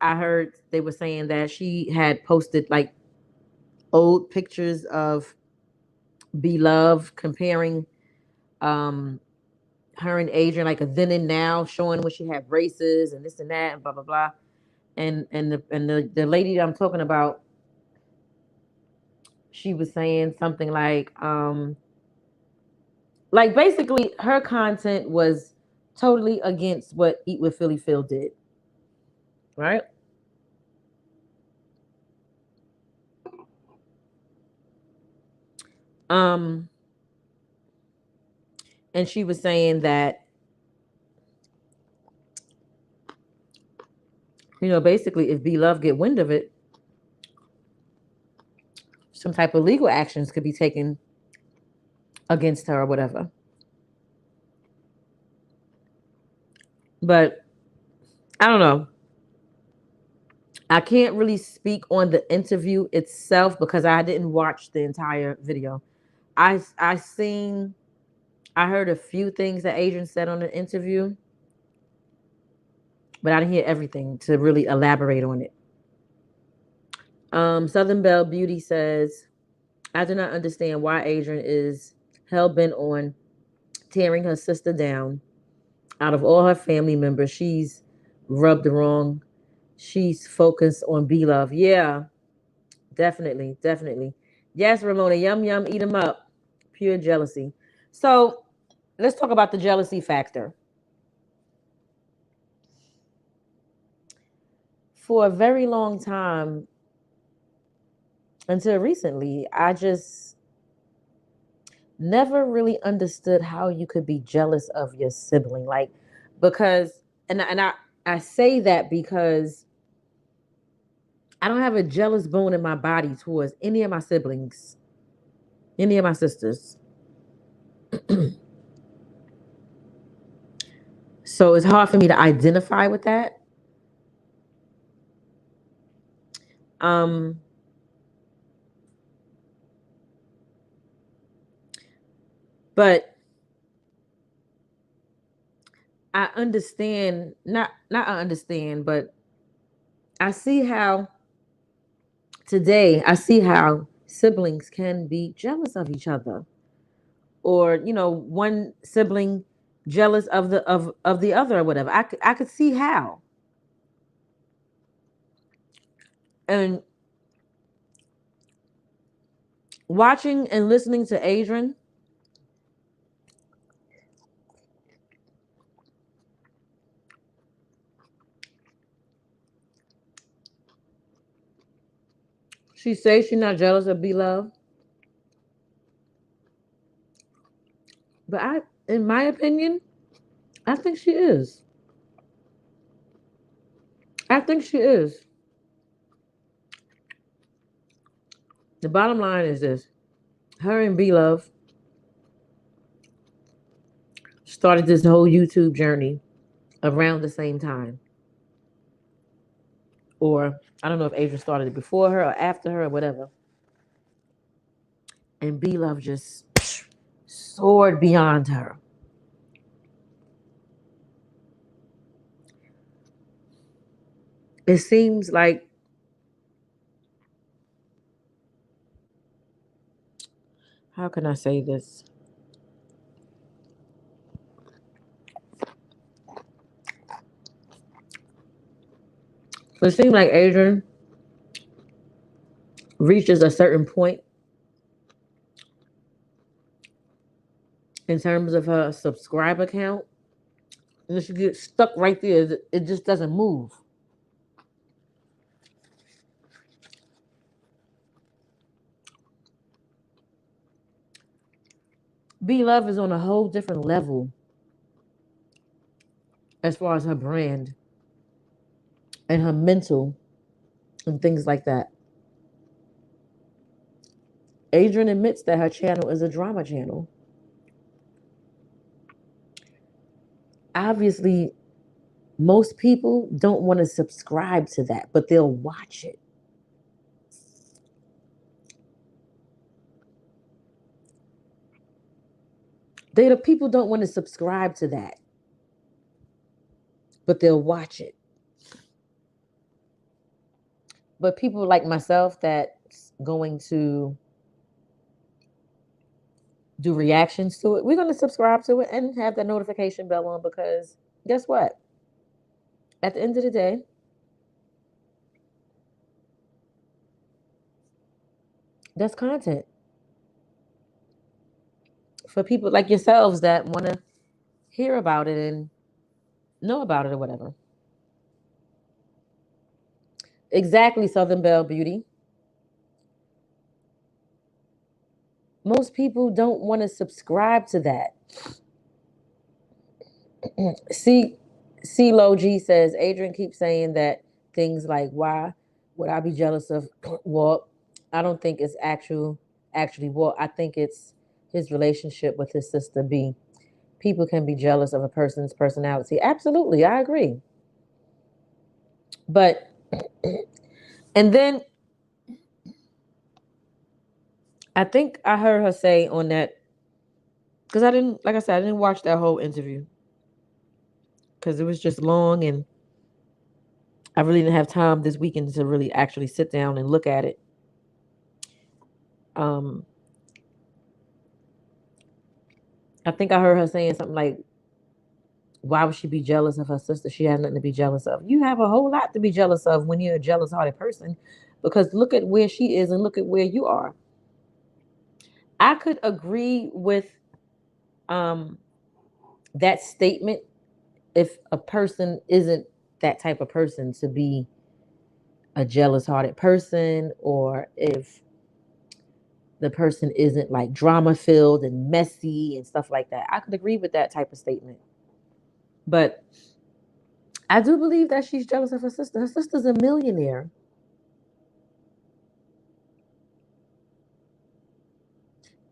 I heard they were saying that she had posted like old pictures of Beloved comparing her and Adrian, like a then and now, showing when she had braces and this and that and blah blah blah. And the lady that I'm talking about, she was saying something like basically her content was totally against what Eat with Philly Phil did. Right? Um and she was saying that, basically if Beloved get wind of it, some type of legal actions could be taken against her or whatever. But I don't know. I can't really speak on the interview itself because I didn't watch the entire video. I heard a few things that Adrian said on the interview, but I didn't hear everything to really elaborate on it. Southern Belle Beauty says, I do not understand why Adrian is hell bent on tearing her sister down. Out of all her family members, she's rubbed wrong. She's focused on Beloved. Yeah, definitely, definitely. Yes, Ramona, yum yum, eat them up. Pure jealousy. So let's talk about the jealousy factor. For a very long time, until recently, I just never really understood how you could be jealous of your sibling. Like, because, I say that because I don't have a jealous bone in my body towards any of my siblings, any of my sisters. So it's hard for me to identify with that. Um, but I understand, not I understand, but I see how today I see how siblings can be jealous of each other, or one sibling jealous of the other or whatever. I could see how. And watching and listening to Adrian, she says she's not jealous of Beloved, but in my opinion, I think she is. I think she is. The bottom line is this: her and Beloved started this whole YouTube journey around the same time. Or I don't know if Adrian started it before her or after her or whatever. And Beloved just soared beyond her. It seems like, how can I say this? It seems like Adrian reaches a certain point in terms of her subscriber count, and she gets stuck right there. It just doesn't move. B Love is on a whole different level as far as her brand and her mental and things like that. Adrian admits that her channel is a drama channel. Obviously, most people don't want to subscribe to that, but they'll watch it. The people don't want to subscribe to that, but they'll watch it. But people like myself that's going to do reactions to it, we're going to subscribe to it and have that notification bell on, because guess what? At the end of the day, that's content for people like yourselves that want to hear about it and know about it or whatever. Exactly, Southern Belle Beauty. Most people don't want to subscribe to that. See, CeeLo G says, Adrian keeps saying that things like, why would I be jealous of Walt? I don't think it's actually Walt. I think it's his relationship with his sister B. People can be jealous of a person's personality. Absolutely, I agree. But, and then I think I heard her say on that, because I didn't, like I said, I didn't watch that whole interview because it was just long and I really didn't have time this weekend to really actually sit down and look at it. I think I heard her saying something like, why would she be jealous of her sister? She has nothing to be jealous of. You have a whole lot to be jealous of when you're a jealous hearted person, because look at where she is and look at where you are. I could agree with that statement if a person isn't that type of person to be a jealous hearted person, or if the person isn't like drama filled and messy and stuff like that. I could agree with that type of statement. But I do believe that she's jealous of her sister. Her sister's a millionaire.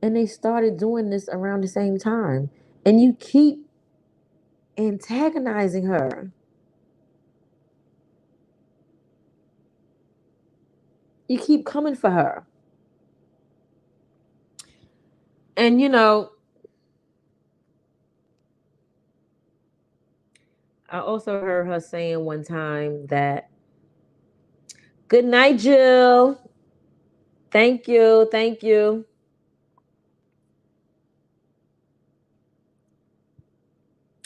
And they started doing this around the same time. And you keep antagonizing her. You keep coming for her. And you know, I also heard her saying one time that, good night, Jill. Thank you. Thank you.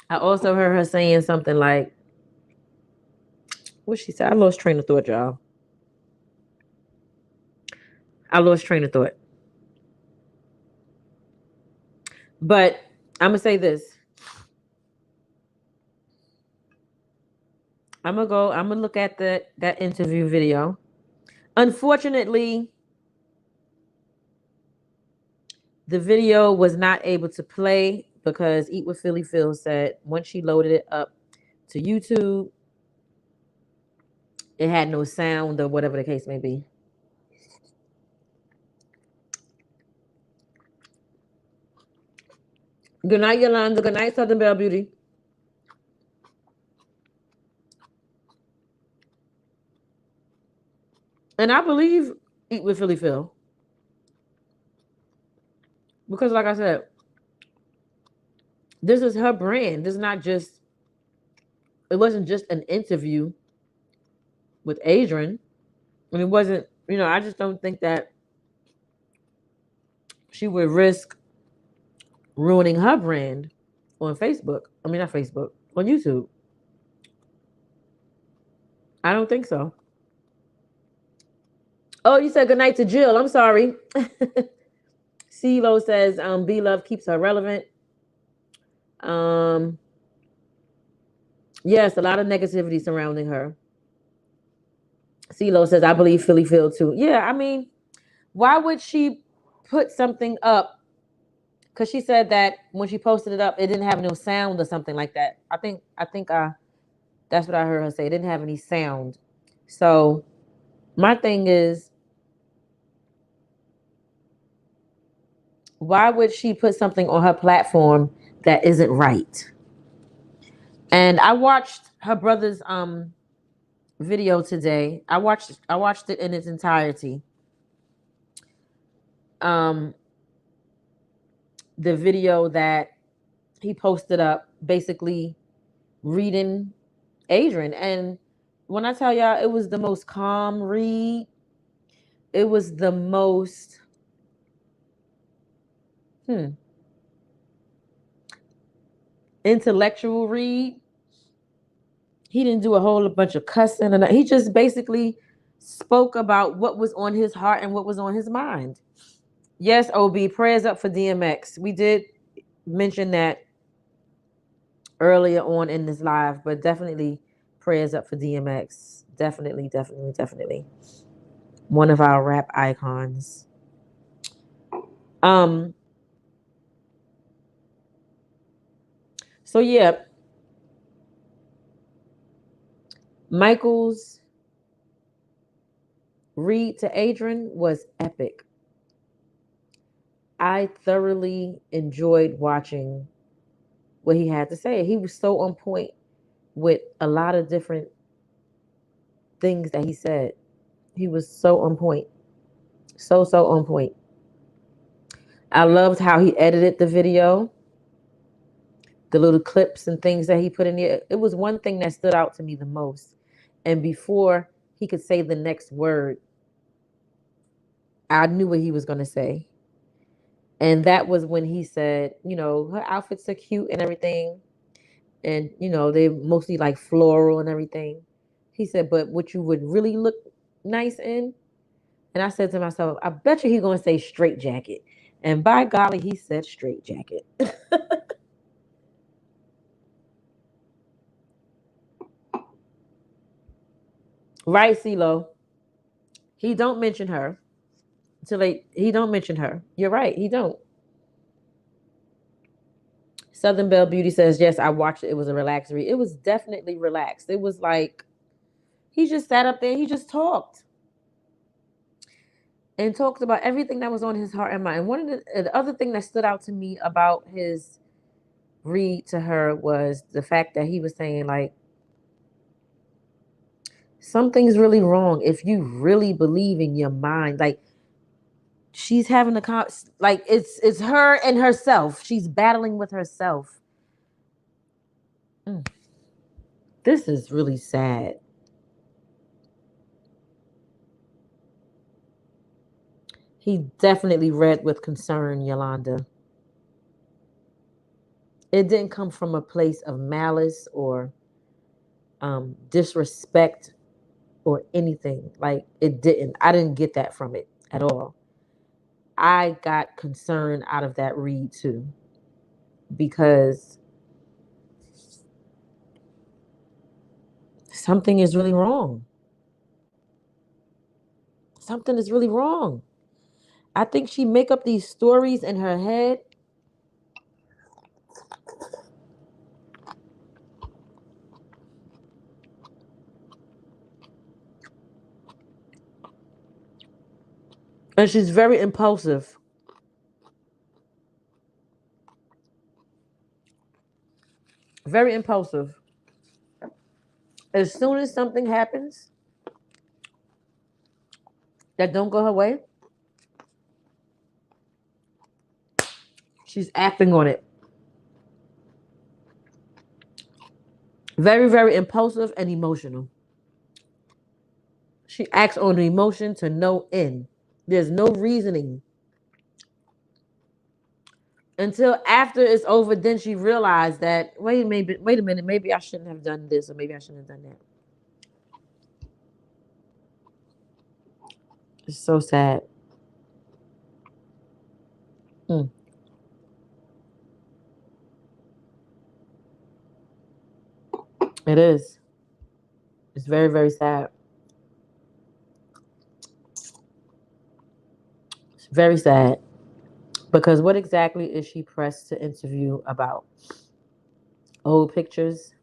I also heard her saying something like, what she said? I lost train of thought, y'all. I lost train of thought. But I'm gonna say this. I'm gonna look at that interview video. Unfortunately, the video was not able to play because Eat with Philly Phil said once she loaded it up to YouTube, it had no sound or whatever the case may be. Good night, Yolanda. Good night, Southern Belle Beauty. And I believe Eat with Philly Phil. Because like I said, this is her brand. This is not just, it wasn't just an interview with Adrian. And it wasn't, I just don't think that she would risk ruining her brand on Facebook. I mean, not Facebook, on YouTube. I don't think so. Oh, you said goodnight to Jill. I'm sorry. CeeLo says B Love keeps her relevant. Yes, a lot of negativity surrounding her. CeeLo says, I believe Philly Phil too. Yeah, I mean, why would she put something up because she said that when she posted it up, it didn't have no sound or something like that. I think that's what I heard her say. It didn't have any sound. So my thing is, why would she put something on her platform that isn't right? And I watched her brother's video today. I watched it in its entirety. Um the video that he posted up, basically reading Adrian. And when I tell y'all, it was the most calm read. It was the most intellectual read. He didn't do a whole bunch of cussing, and he just basically spoke about what was on his heart and what was on his mind. Yes, OB, prayers up for DMX. We did mention that earlier on in this live, but definitely prayers up for DMX. Definitely, definitely, definitely. One of our rap icons. So yeah, Michael's read to Adrian was epic. I thoroughly enjoyed watching what he had to say. He was so on point with a lot of different things that he said. He was so on point. So on point. I loved how he edited the video, the little clips and things that he put in there. It was one thing that stood out to me the most. And before he could say the next word, I knew what he was going to say. And that was when he said, her outfits are cute and everything. And, they're mostly like floral and everything. He said, but what you would really look nice in? And I said to myself, I bet you he's going to say straight jacket. And by golly, he said straight jacket. Right, CeeLo? He don't mention her. He don't mention her. You're right, he don't. Southern Belle Beauty says, yes, I watched it. It was a relaxed read. It was definitely relaxed. It was like he just sat up there, he just talked. And talked about everything that was on his heart and mind. One of the other thing that stood out to me about his read to her was the fact that he was saying, like, something's really wrong if you really believe in your mind. Like, she's having like it's her and herself. She's battling with herself. This is really sad. He definitely read with concern, Yolanda. It didn't come from a place of malice or disrespect or anything. Like, it didn't. I didn't get that from it at all. I got concern out of that read too, because something is really wrong. Something is really wrong. I think she make up these stories in her head. And she's very impulsive. Very impulsive. As soon as something happens that don't go her way, she's acting on it. Very, very impulsive and emotional. She acts on the emotion to no end. There's no reasoning. Until after it's over, then she realized that, wait a minute, maybe I shouldn't have done this, or maybe I shouldn't have done that. It's so sad. It is. It's very, very sad. It's very sad. Because what exactly is she pressed to interview about? Old pictures?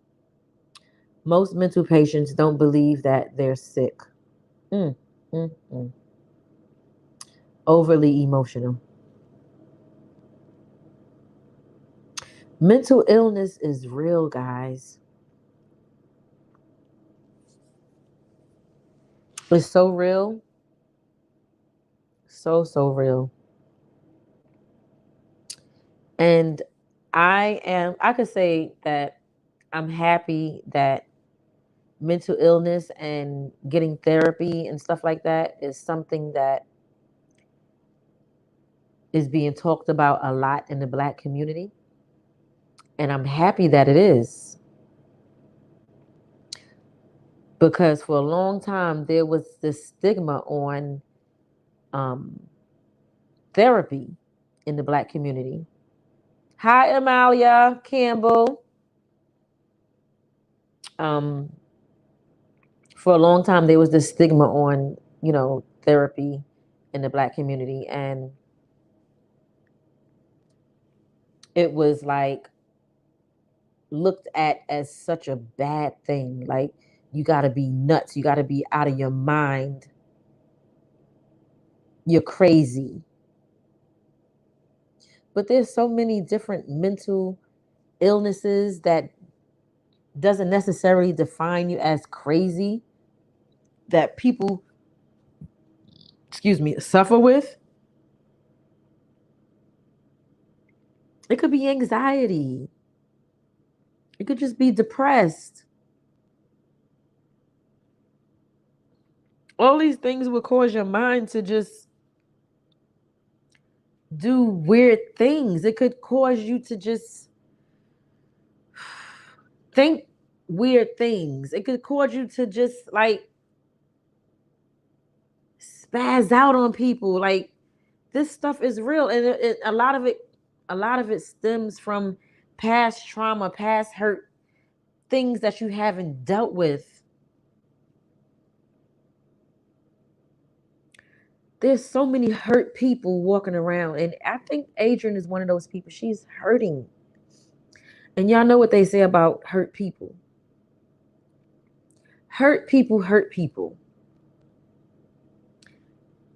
Most mental patients don't believe that they're sick. Mm, mm, mm. Overly emotional. Mental illness is real, guys. It's so real. So, so real. And I could say that I'm happy that mental illness and getting therapy and stuff like that is something that is being talked about a lot in the Black community. And I'm happy that it is, because for a long time there was this stigma on um, therapy in the Black community. Hi, Amalia Campbell. Um, for a long time there was this stigma on, therapy in the Black community, and it was like looked at as such a bad thing. Like, you got to be nuts, you got to be out of your mind, you're crazy. But there's so many different mental illnesses that doesn't necessarily define you as crazy, that people, excuse me, suffer with. It could be anxiety, it could just be depressed. All these things will cause your mind to just do weird things. It could cause you to just think weird things. It could cause you to just like spaz out on people. Like, this stuff is real, and a lot of it stems from past trauma, past hurt, things that you haven't dealt with. There's so many hurt people walking around, and I think Adrian is one of those people. She's hurting. And y'all know what they say about hurt people. Hurt people hurt people.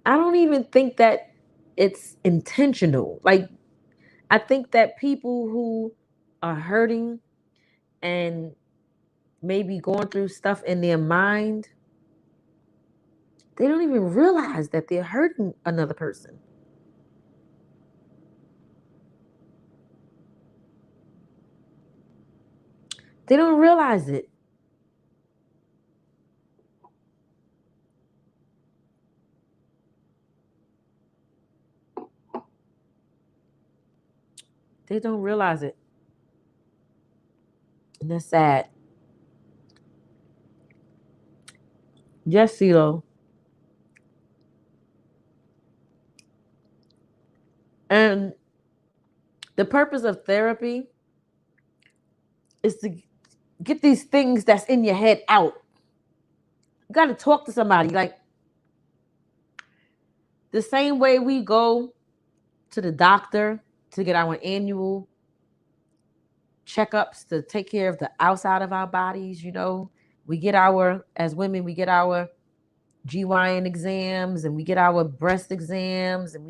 I don't even think that it's intentional. Like, I think that people who are hurting and maybe going through stuff in their mind, they don't even realize that they're hurting another person. They don't realize it. They don't realize it. And that's sad. Yes, CeeLo. And the purpose of therapy is to get these things that's in your head out. You got to talk to somebody. Like, the same way we go to the doctor to get our annual checkups to take care of the outside of our bodies, we get as women, we get our GYN exams, and we get our breast exams, and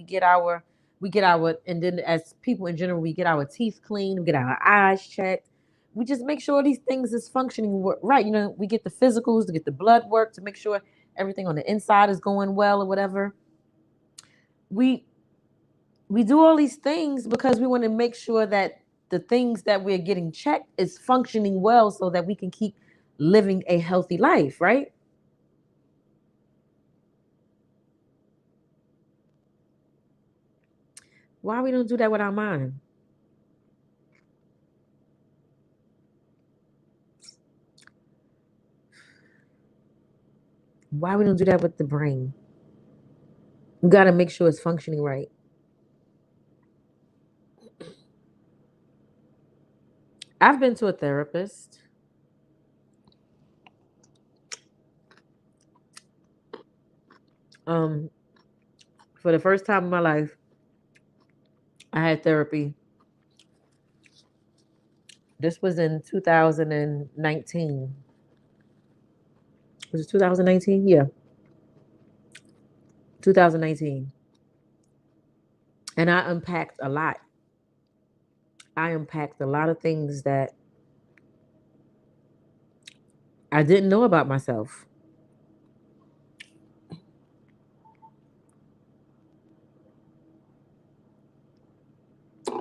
and then as people in general, we get our teeth cleaned, we get our eyes checked. We just make sure these things is functioning right. We get the physicals to get the blood work to make sure everything on the inside is going well or whatever. We we do all these things because we want to make sure that the things that we're getting checked is functioning well so that we can keep living a healthy life, right? Why we don't do that with our mind? Why we don't do that with the brain? We got to make sure it's functioning right. I've been to a therapist. Um, for the first time in my life, I had therapy. This was in 2019. Was it 2019? Yeah, 2019. And I unpacked a lot. I unpacked a lot of things that I didn't know about myself.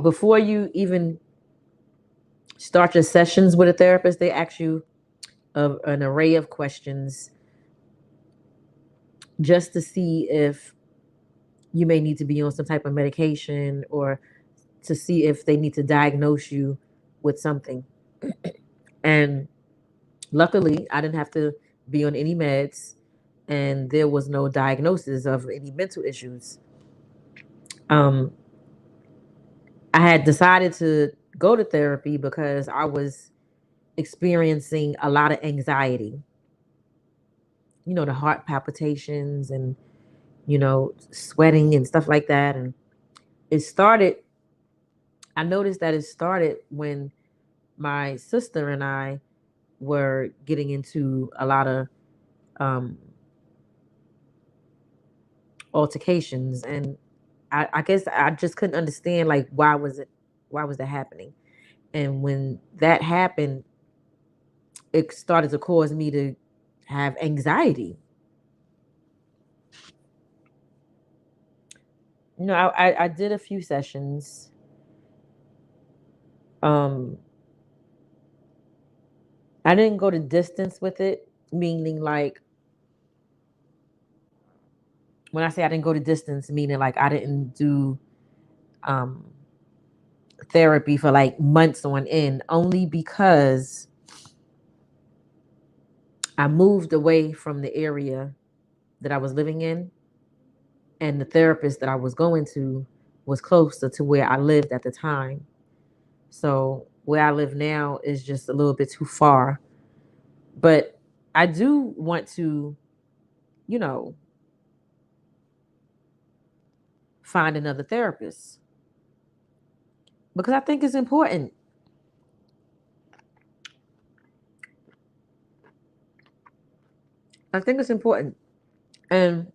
Before you even start your sessions with a therapist, they ask you an array of questions just to see if you may need to be on some type of medication or to see if they need to diagnose you with something. And luckily, I didn't have to be on any meds and there was no diagnosis of any mental issues. Um, I had decided to go to therapy because I was experiencing a lot of anxiety. You know, the heart palpitations and, sweating and stuff like that. And it started, I noticed that it started when my sister and I were getting into a lot of um, altercations. And I guess I just couldn't understand, like, why was that happening? And when that happened, it started to cause me to have anxiety. I did a few sessions. Um, I didn't go to distance with it, meaning like when I say I didn't go to distance, meaning like I didn't do um, therapy for like months on end, only because I moved away from the area that I was living in, and the therapist that I was going to was closer to where I lived at the time. So where I live now is just a little bit too far. But I do want to, you know, find another therapist because I think it's important. I think it's important. And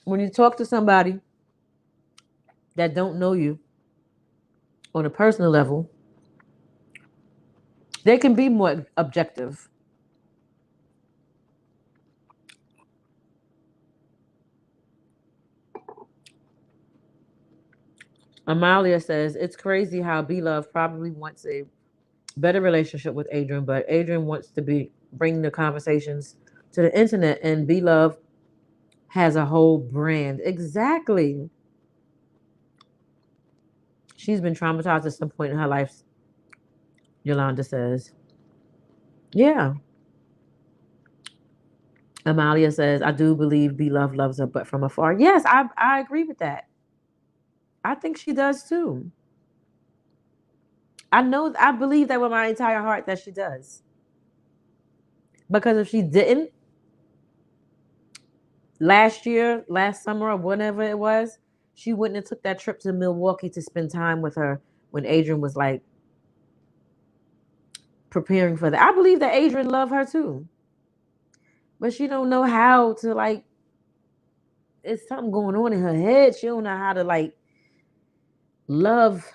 when you talk to somebody that don't know you on a personal level, they can be more objective. Amalia says it's crazy how B Love probably wants a better relationship with Adrian, but Adrian wants to be bring the conversations to the internet, and B Love has a whole brand. Exactly. She's been traumatized at some point in her life, Yolanda says. Yeah. Amalia says, I do believe B Love loves her, but from afar. Yes, I agree with that. I think she does too. I believe that with my entire heart that she does. Because if she didn't, last year, last summer, or whenever it was, she wouldn't have took that trip to Milwaukee to spend time with her when Adrian was like preparing for that. I believe that Adrian loved her too. But she don't know how to like it's something going on in her head. She don't know how to like love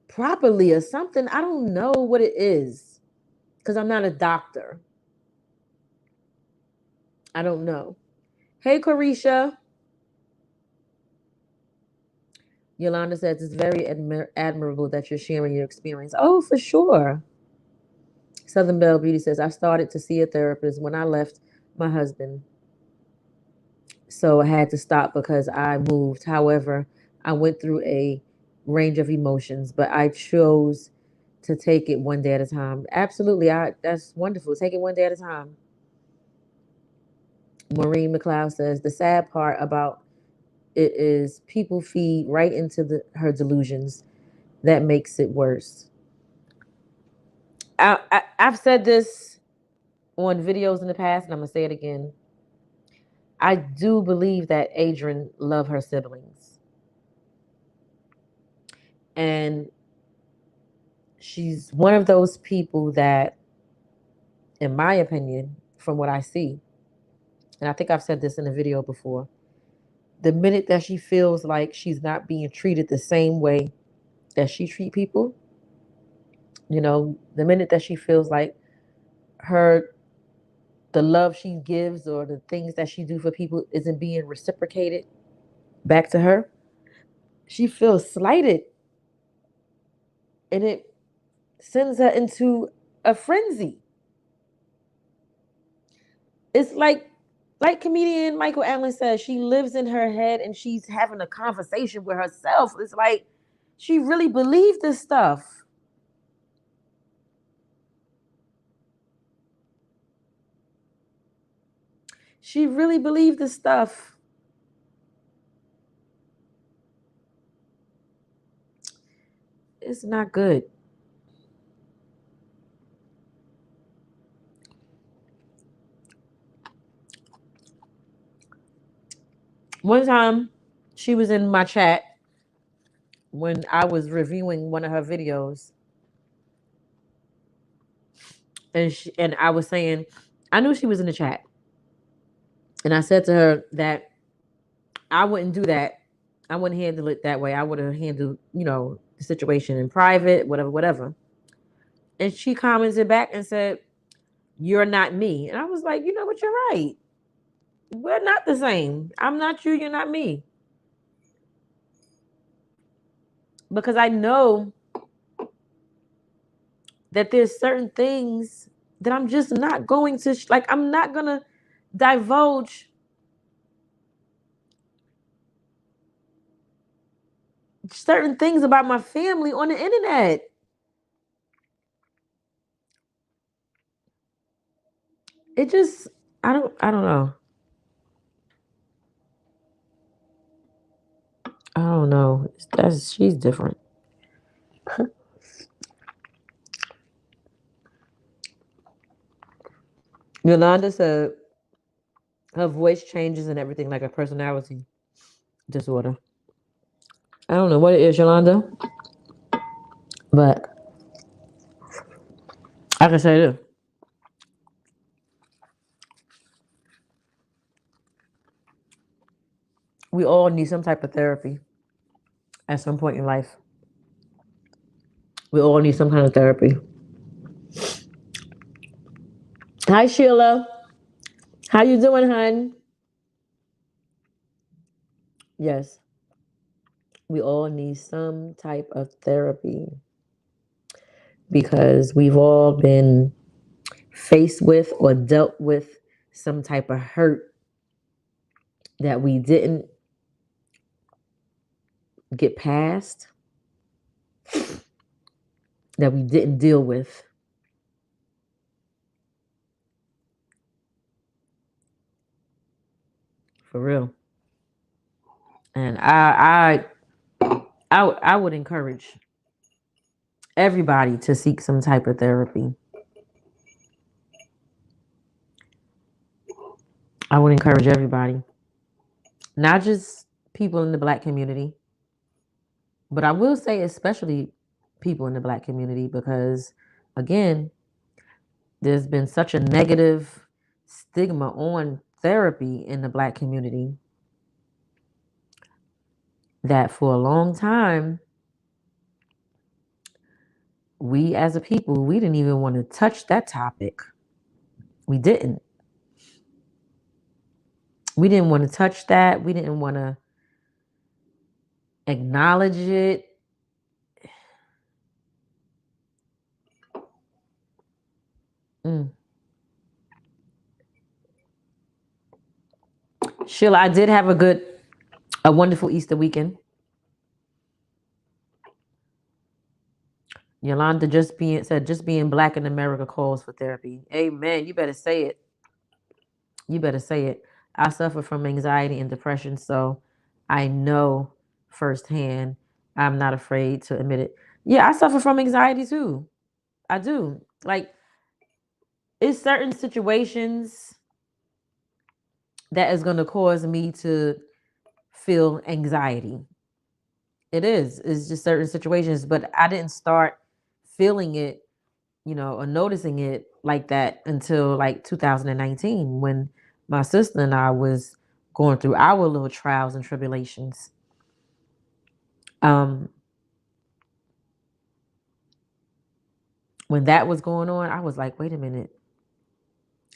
properly or something. I don't know what it is. Because I'm not a doctor. I don't know. Hey Carisha. Yolanda says it's very admirable that you're sharing your experience. Oh, for sure. Southern Belle Beauty says, I started to see a therapist when I left my husband. So I had to stop because I moved. However, I went through a range of emotions, but I chose to take it one day at a time. Absolutely. That's wonderful. Take it one day at a time. Maureen McLeod says, the sad part about it is people feed right into her delusions. That makes it worse. I've said this on videos in the past, and I'm gonna say it again. I do believe that Adrian loved her siblings. And she's one of those people that, in my opinion, from what I see, and I think I've said this in a video before, the minute that she feels like she's not being treated the same way that she treat people, the minute that she feels like the love she gives or the things that she do for people isn't being reciprocated back to her, she feels slighted, and it sends her into a frenzy. It's like comedian Michael Allen says, she lives in her head and she's having a conversation with herself. It's like she really believed this stuff. She really believed this stuff. It's not good. One time she was in my chat when I was reviewing one of her videos, and I was saying, I knew she was in the chat, and I said to her that I wouldn't do that. I wouldn't handle it that way. I would have handled, the situation in private, whatever, whatever. And she commented back and said, "You're not me." And I was like, you know what, you're right. We're not the same. I'm not you, you're not me. Because I know that there's certain things that I'm just not going to, I'm not going to divulge certain things about my family on the internet. It just, I don't know. I don't know. She's different. Yolanda said her voice changes and everything like a personality disorder. I don't know what it is, Yolanda, but I can say this. We all need some type of therapy at some point in life. We all need some kind of therapy. Hi, Sheila. How you doing, hon? Yes, we all need some type of therapy because we've all been faced with or dealt with some type of hurt that we didn't get past, that we didn't deal with. For real. And I would encourage everybody to seek some type of therapy. I would encourage everybody, not just people in the Black community, but I will say especially people in the Black community because, again, there's been such a negative stigma on therapy in the Black community that for a long time, we as a people, we didn't even want to touch that topic. We didn't. We didn't want to touch that. We didn't want to acknowledge it. Mm. Sheila, I did have a wonderful Easter weekend. Yolanda just being Black in America calls for therapy. Amen. You better say it. You better say it. I suffer from anxiety and depression, so I know firsthand. I'm not afraid to admit it. Yeah, I suffer from anxiety too. I do. Like, it's certain situations that is going to cause me to feel anxiety. It is. It's just certain situations, but I didn't start feeling it, or noticing it like that until like 2019 when my sister and I was going through our little trials and tribulations. Um, when that was going on, I was like, wait a minute,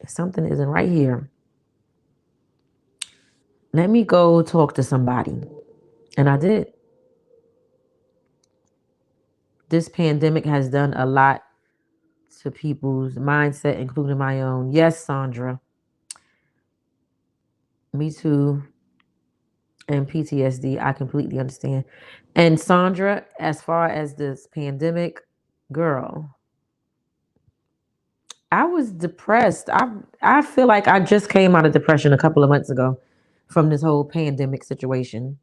something isn't right here. Let me go talk to somebody. And I did. This pandemic has done a lot to people's mindset, including my own. Yes, Sandra. Me too. And PTSD, I completely understand. And Sandra, as far as this pandemic, girl, I was depressed. I feel like I just came out of depression a couple of months ago from this whole pandemic situation.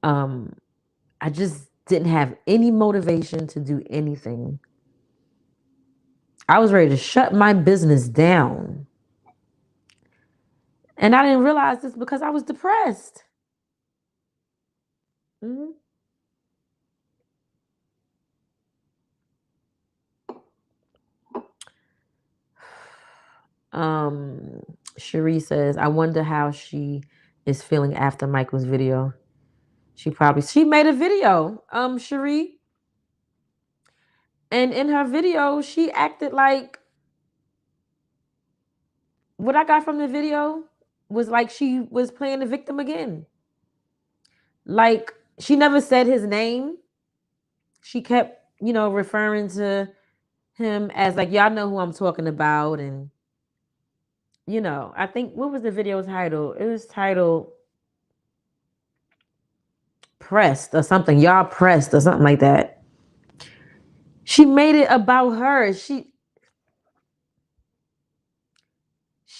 Um, I just didn't have any motivation to do anything. I was ready to shut my business down. And I didn't realize this because I was depressed. Mm-hmm. Um, Cherie says, I wonder how she is feeling after Michael's video. She made a video, Cherie. And in her video, she acted like what I got from the video was like she was playing the victim again. Like she never said his name. She kept, referring to him as like, y'all know who I'm talking about. And, I think, what was the video title? It was titled Pressed or something. Y'all pressed or something like that. She made it about her. She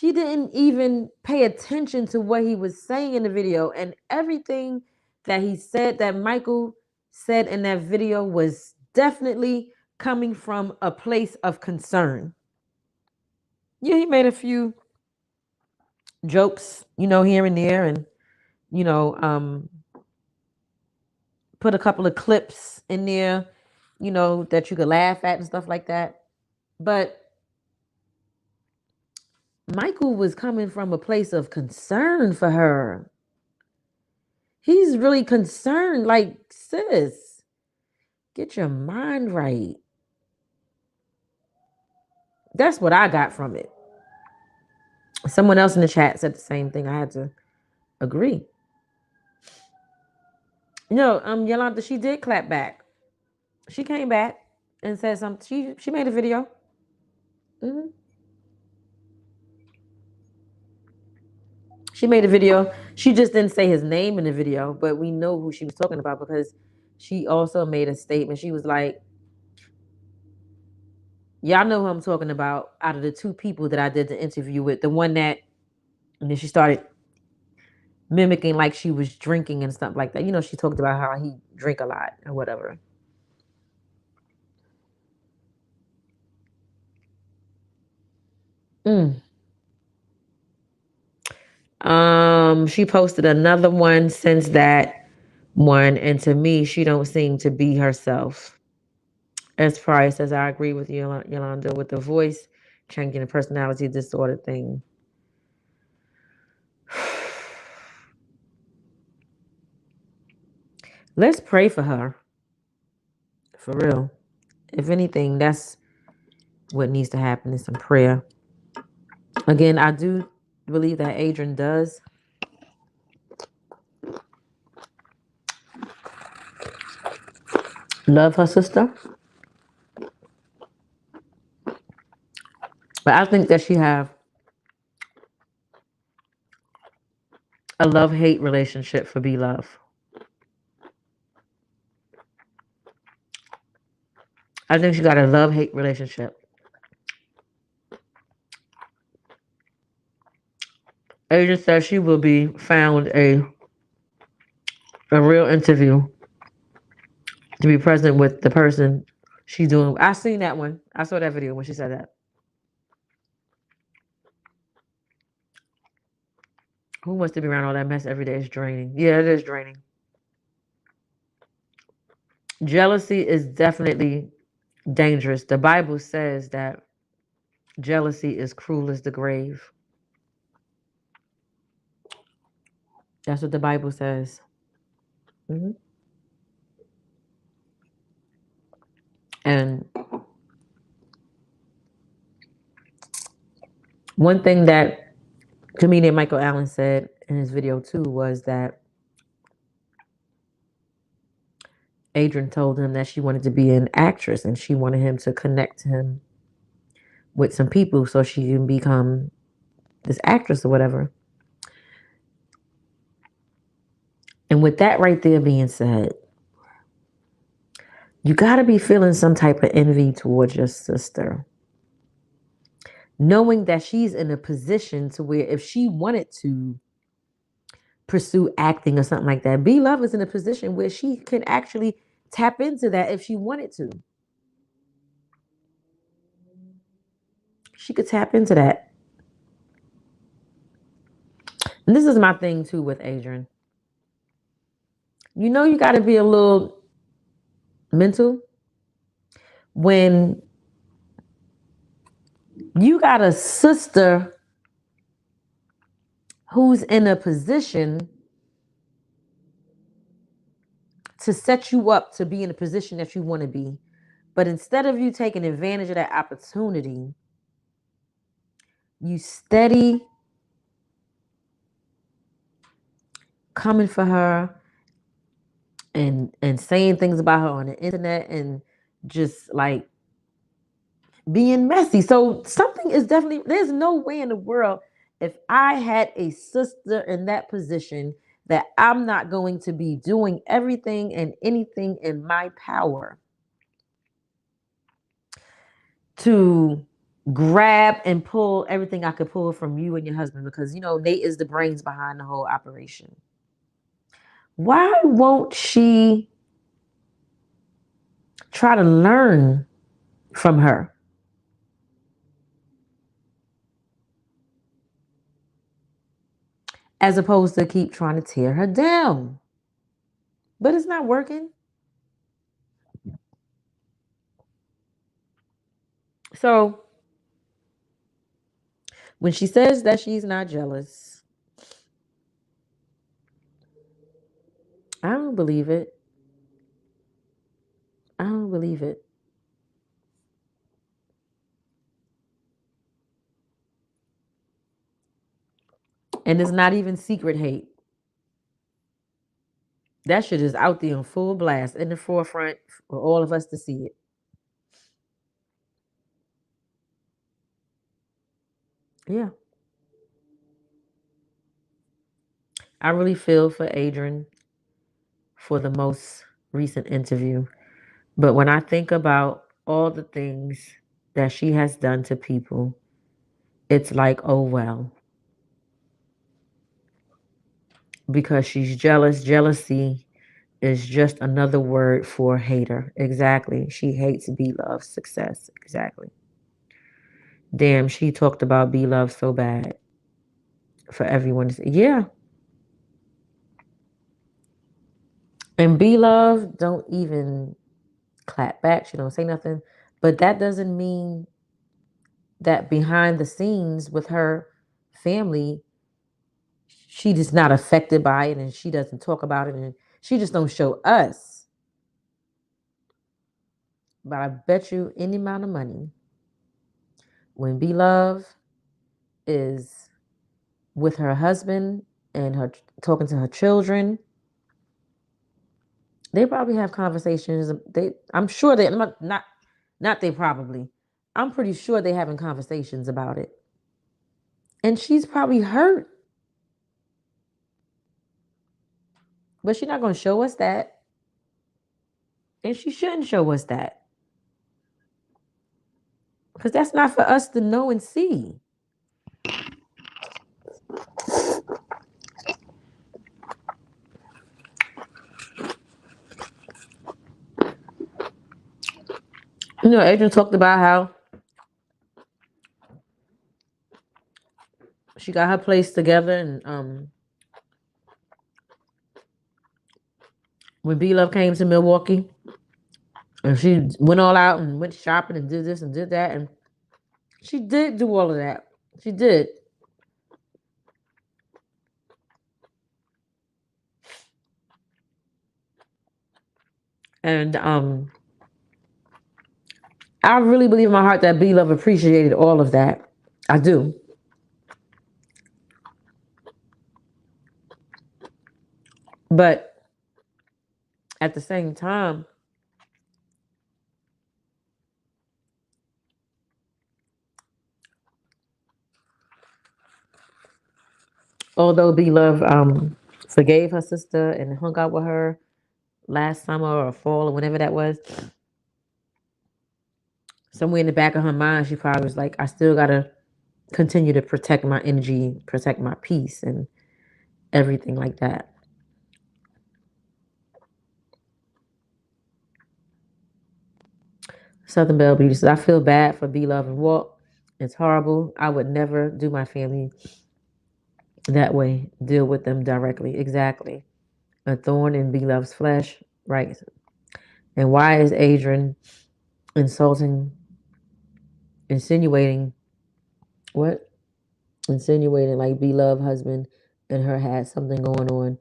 didn't even pay attention to what he was saying in the video. And everything that he said, that Michael said in that video, was definitely coming from a place of concern. Yeah, he made a few jokes, here and there, and, you know, um, put a couple of clips in there, that you could laugh at and stuff like that. But Michael was coming from a place of concern for her. He's really concerned, like, sis, get your mind right. That's what I got from it. Someone else in the chat said the same thing. I had to agree. Yolanda, she did clap back. She came back and said something. She made a video. Mm-hmm. She made a video. She just didn't say his name in the video, but we know who she was talking about because she also made a statement. She was like, y'all know who I'm talking about out of the two people that I did the interview with. The one that, and then she started mimicking like she was drinking and stuff like that. She talked about how he drink a lot or whatever. She posted another one since that one, and to me, she don't seem to be herself. As Price says, I agree with you, Yolanda, with the voice changing, the personality disorder thing. Let's pray for her. For real. If anything, that's what needs to happen, is some prayer. Again, I do believe that Adrian does love her sister. But I think that she have a love-hate relationship for B-Love. I think she got a love-hate relationship. Adrian says she will be found a real interview to be present with the person she's doing. I seen that one. I saw that video when she said that. Who wants to be around all that mess every day? It's draining. Yeah, it is draining. Jealousy is definitely dangerous. The Bible says that jealousy is cruel as the grave. That's what the Bible says. Hmm. And one thing that comedian Michael Allen said in his video too was that Adrian told him that she wanted to be an actress and she wanted him to connect him with some people so she can become this actress or whatever. And with that right there being said, you got to be feeling some type of envy towards your sister, knowing that she's in a position to where if she wanted to pursue acting or something like that, B Love is in a position where she can actually tap into that if she wanted to. She could tap into that. And this is my thing too with Adrian. You know, you got to be a little mental when you got a sister who's in a position to set you up to be in a position that you want to be. But instead of you taking advantage of that opportunity, you steady coming for her and saying things about her on the internet and just like being messy. So something is definitely, there's no way in the world if I had a sister in that position that I'm not going to be doing everything and anything in my power to grab and pull everything I could pull from you and your husband because, you know, Nate is the brains behind the whole operation. Why won't she try to learn from her? As opposed to keep trying to tear her down. But it's not working. So when she says that she's not jealous, I don't believe it. I don't believe it. And it's not even secret hate. That shit is out there in full blast in the forefront for all of us to see it. Yeah. I really feel for Adrian for the most recent interview. But when I think about all the things that she has done to people, it's like, oh well. Because she's jealous. Jealousy is just another word for hater. Exactly. She hates B Love's success. Exactly. Damn, she talked about B Love so bad for everyone to say. Yeah. And B Love don't even clap back. She don't say nothing. But that doesn't mean that behind the scenes with her family, she just not affected by it and she doesn't talk about it and she just don't show us. But I bet you any amount of money when B Love is with her husband and her talking to her children, they probably have conversations. I'm sure they not they probably. I'm pretty sure they having conversations about it. And she's probably hurt. But she's not going to show us that. And she shouldn't show us that. Because that's not for us to know and see. You know, Adrian talked about how she got her place together, and when B Love came to Milwaukee, and she went all out and went shopping and did this and did that, and she did do all of that. She did. And I really believe in my heart that B Love appreciated all of that. I do. But at the same time, although B Love forgave her sister and hung out with her last summer or fall or whenever that was, somewhere in the back of her mind, she probably was like, I still gotta continue to protect my energy, protect my peace, and everything like that. Southern Belle Beauty says, I feel bad for B Love and Walt. It's horrible. I would never do my family that way, deal with them directly. Exactly. A thorn in B Love's flesh. Right. And why is Adrian insulting, insinuating, what? Insinuating like B Love husband and her had something going on.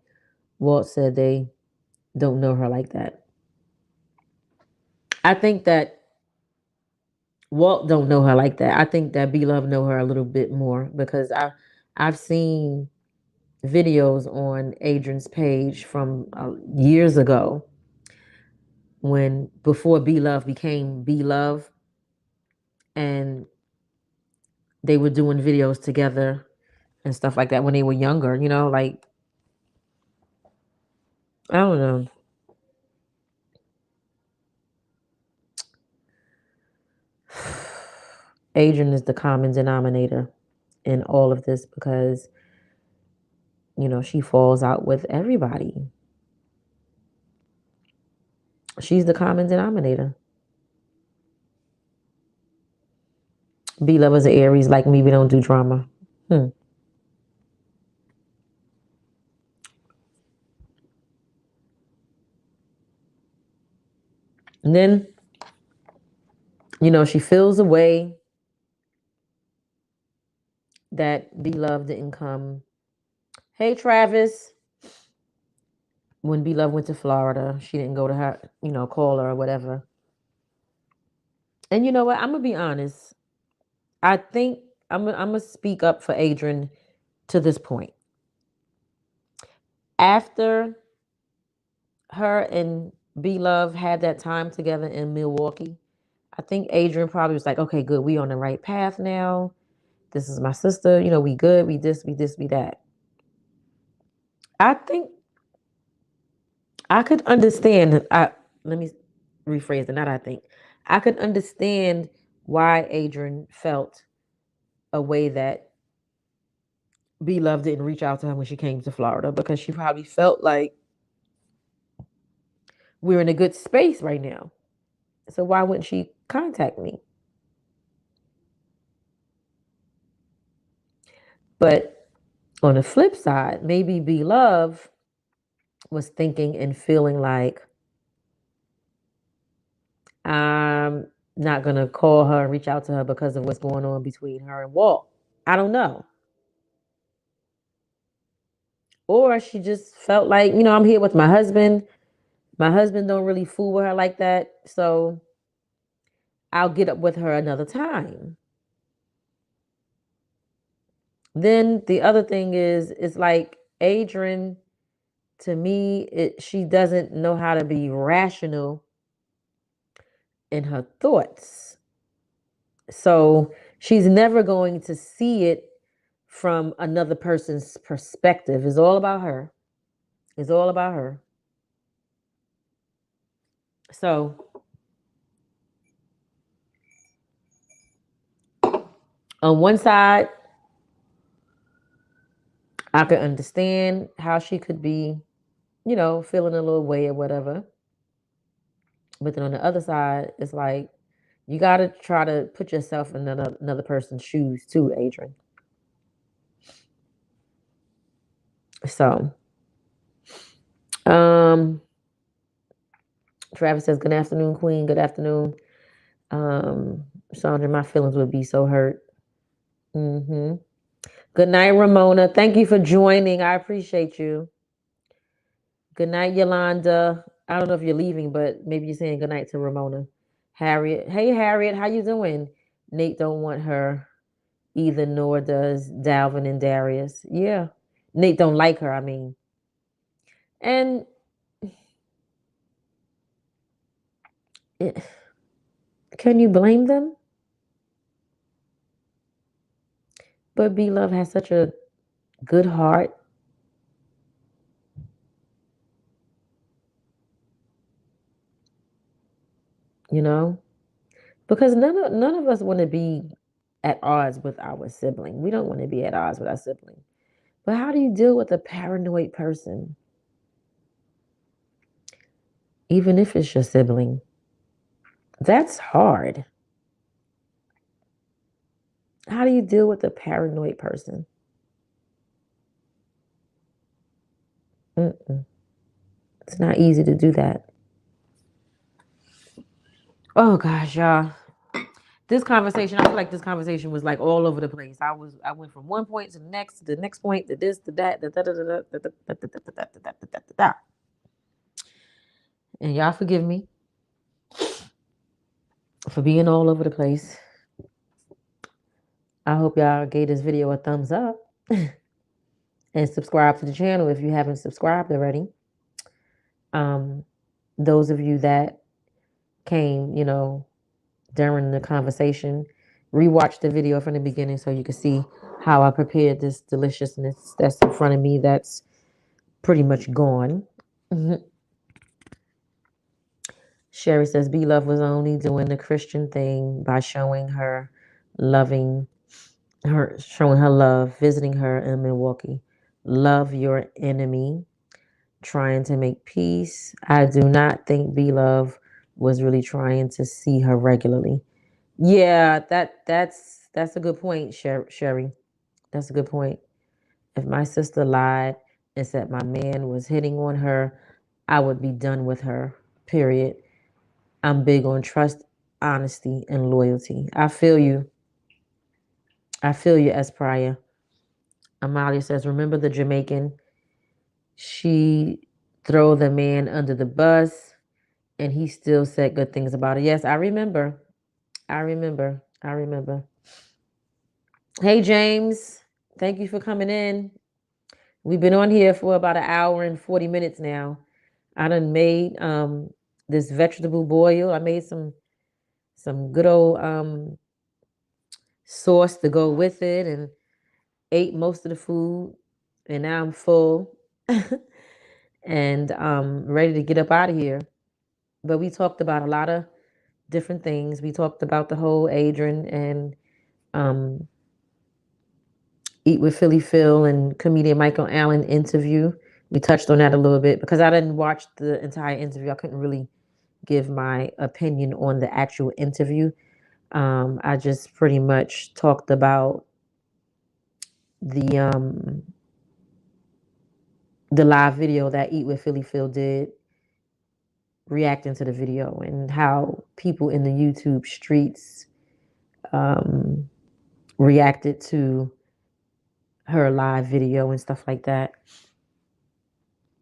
Walt said they don't know her like that. I think that Walt don't know her like that. I think that B Love know her a little bit more because I've seen videos on Adrian's page from years ago when before B Love became B Love, and they were doing videos together and stuff like that when they were younger. You know, like I don't know. Adrian is the common denominator in all of this because she falls out with everybody. She's the common denominator. B lovers are Aries like me. We don't do drama. And then, she feels a way that B Love didn't come. Hey, Travis. When B Love went to Florida, she didn't go to her, call her or whatever. And you know what? I'm going to be honest. I think I'm going to speak up for Adrian to this point. After her and B Love had that time together in Milwaukee, I think Adrian probably was like, okay, good. We on the right path now. This is my sister. We good. We this, we that. I think I could understand. Let me rephrase it. Not I think. I could understand why Adrian felt a way that B Love didn't reach out to her when she came to Florida, because she probably felt like we're in a good space right now. So why wouldn't she contact me? But on the flip side, maybe B Love was thinking and feeling like, I'm not going to call her and reach out to her because of what's going on between her and Walt. I don't know. Or she just felt like, I'm here with my husband. My husband don't really fool with her like that. So I'll get up with her another time. Then the other thing is, it's like Adrian, to me, she doesn't know how to be rational in her thoughts. So she's never going to see it from another person's perspective. It's all about her. It's all about her. So on one side, I could understand how she could be, feeling a little way or whatever. But then on the other side, it's like you got to try to put yourself in another person's shoes too, Adrian. So, um, Travis says, "Good afternoon, Queen. Good afternoon." Sandra, my feelings would be so hurt. Mm-hmm. Good night, Ramona. Thank you for joining. I appreciate you. Good night, Yolanda. I don't know if you're leaving, but maybe you're saying good night to Ramona. Harriet. Hey, Harriet. How you doing? Nate don't want her either, nor does Dalvin and Darius. Yeah. Nate don't like her, I mean. And it, can you blame them? But B Love has such a good heart. You know? Because none of us want to be at odds with our sibling. We don't want to be at odds with our sibling. But how do you deal with a paranoid person, even if it's your sibling? That's hard. How do you deal with a paranoid person? Mm-mm. It's not easy to do that. Oh gosh, y'all. This conversation, I feel like this conversation was like all over the place. I went from one point to the next point, to this, to that, and y'all forgive me for being all over the place. I hope y'all gave this video a thumbs up and subscribe to the channel if you haven't subscribed already. Um, those of you that came, during the conversation, rewatch the video from the beginning so you can see how I prepared this deliciousness that's in front of me that's pretty much gone. Sherry says B Love was only doing the Christian thing by loving showing her love, visiting her in Milwaukee. Love your enemy, trying to make peace. I do not think B Love was really trying to see her regularly. Yeah, that's a good point, Sherry. That's a good point. If my sister lied and said my man was hitting on her, I would be done with her. Period. I'm big on trust, honesty, and loyalty. I feel you. I feel you, Espraya. Amalia says, remember the Jamaican? She throw the man under the bus and he still said good things about it. Yes, I remember. I remember. I remember. Hey, James. Thank you for coming in. We've been on here for about an hour and 40 minutes now. I done made this vegetable boil. I made some good old sauce to go with it and ate most of the food. And now I'm full and ready to get up out of here. But we talked about a lot of different things. We talked about the whole Adrian and um, Eat with Philly Phil and comedian Michael Allen interview. We touched on that a little bit because I didn't watch the entire interview. I couldn't really give my opinion on the actual interview. I just pretty much talked about the the live video that Eat with Philly Phil did, reacting to the video and how people in the YouTube streets um, reacted to her live video and stuff like that.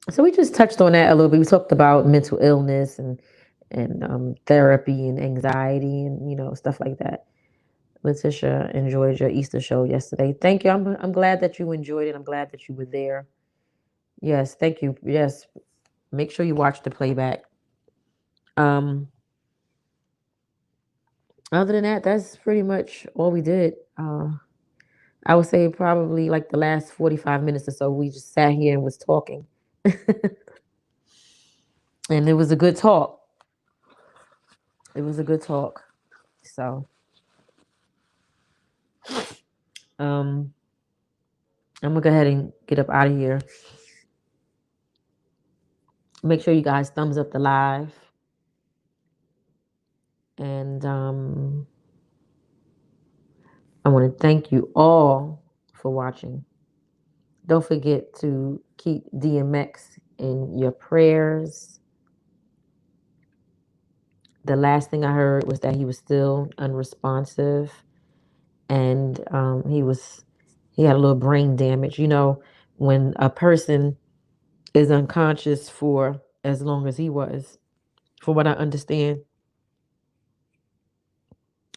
So we just touched on that a little bit. We talked about mental illness and therapy and anxiety and stuff like that. Letitia enjoyed your Easter show yesterday. Thank you. I'm glad that you enjoyed it. I'm glad that you were there. Yes, thank you. Yes, make sure you watch the playback. Um, Other than that, that's pretty much all we did. I would say probably like the last 45 minutes or so, we just sat here and was talking. And it was a good talk. It was a good talk. So, um, I'm gonna go ahead and get up out of here. Make sure you guys thumbs up the live. And I want to thank you all for watching. Don't forget to keep DMX in your prayers. The last thing I heard was that he was still unresponsive, and he had a little brain damage. You know, when a person is unconscious for as long as he was, from what I understand,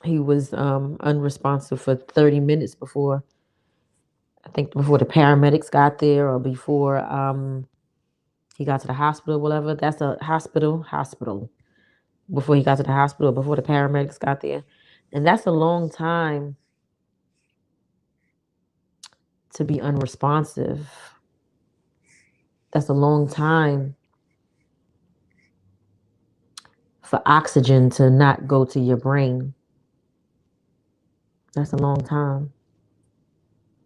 he was unresponsive for 30 minutes before, I think, before the paramedics got there, or before he got to the hospital, whatever. That's a hospital. Before he got to the hospital, before the paramedics got there. And that's a long time to be unresponsive. That's a long time for oxygen to not go to your brain. That's a long time.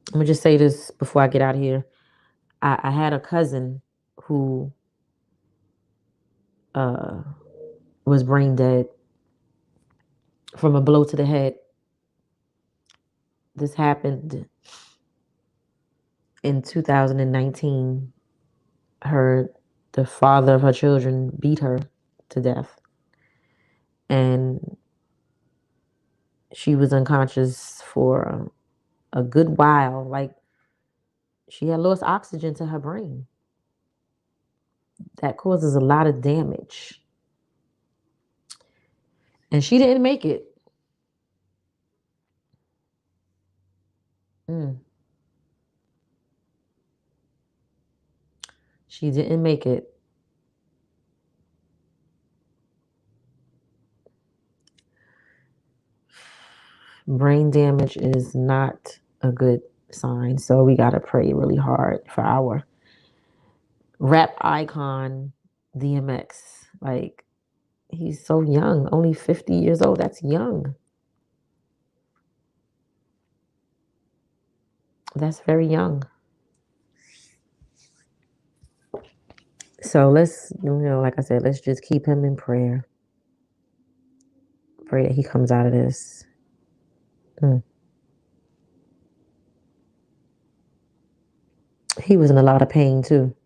I'm gonna just say this before I get out of here. I had a cousin who uh, was brain dead from a blow to the head. This happened in 2019. The father of her children beat her to death, and she was unconscious for a good while. Like, she had lost oxygen to her brain. That causes a lot of damage. And she didn't make it. She didn't make it. Brain damage is not a good sign. So we got to pray really hard for our rap icon, DMX. Like, he's so young, only 50 years old. That's young. That's very young. So let's, like I said, let's just keep him in prayer. Pray that he comes out of this. He was in a lot of pain too.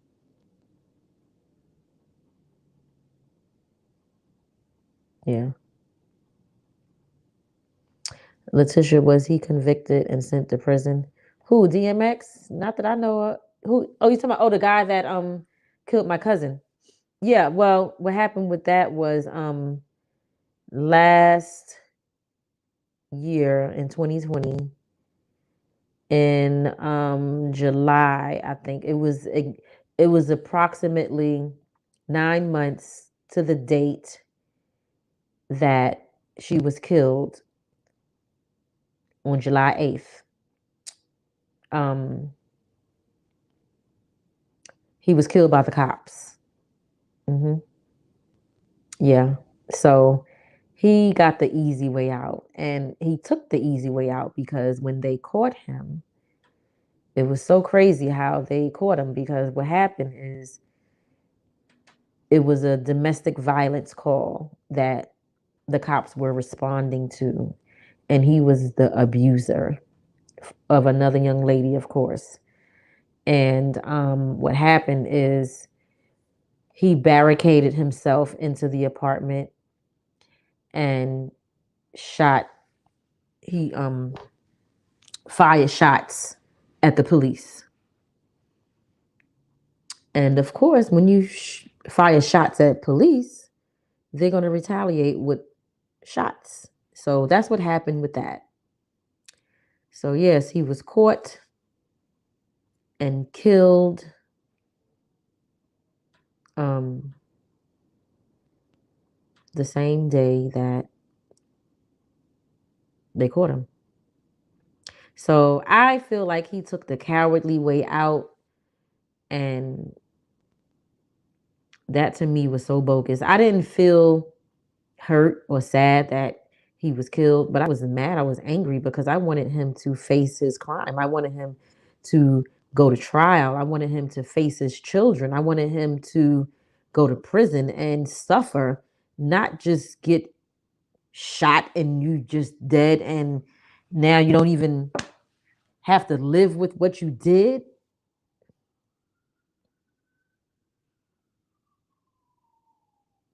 Yeah. Letitia, was he convicted and sent to prison? Who, DMX? Not that I know of. Who? Oh, you talking about, the guy that killed my cousin. Yeah, well, what happened with that was last year in 2020, in July, I think it was approximately 9 months to the date that she was killed, on July 8th. He was killed by the cops. Yeah. So he got the easy way out, and he took the easy way out because when they caught him, it was so crazy how they caught him, because what happened is it was a domestic violence call that the cops were responding to, and he was the abuser of another young lady, of course. And what happened is he barricaded himself into the apartment and he fired shots at the police. And of course, when you fire shots at police, they're going to retaliate with shots. So that's what happened with that. So yes, he was caught and killed the same day that they caught him. So I feel like he took the cowardly way out, and that to me was so bogus. I didn't feel hurt or sad that he was killed, but I was mad. I was angry because I wanted him to face his crime. I wanted him to go to trial. I wanted him to face his children. I wanted him to go to prison and suffer, not just get shot and you just dead, and now you don't even have to live with what you did.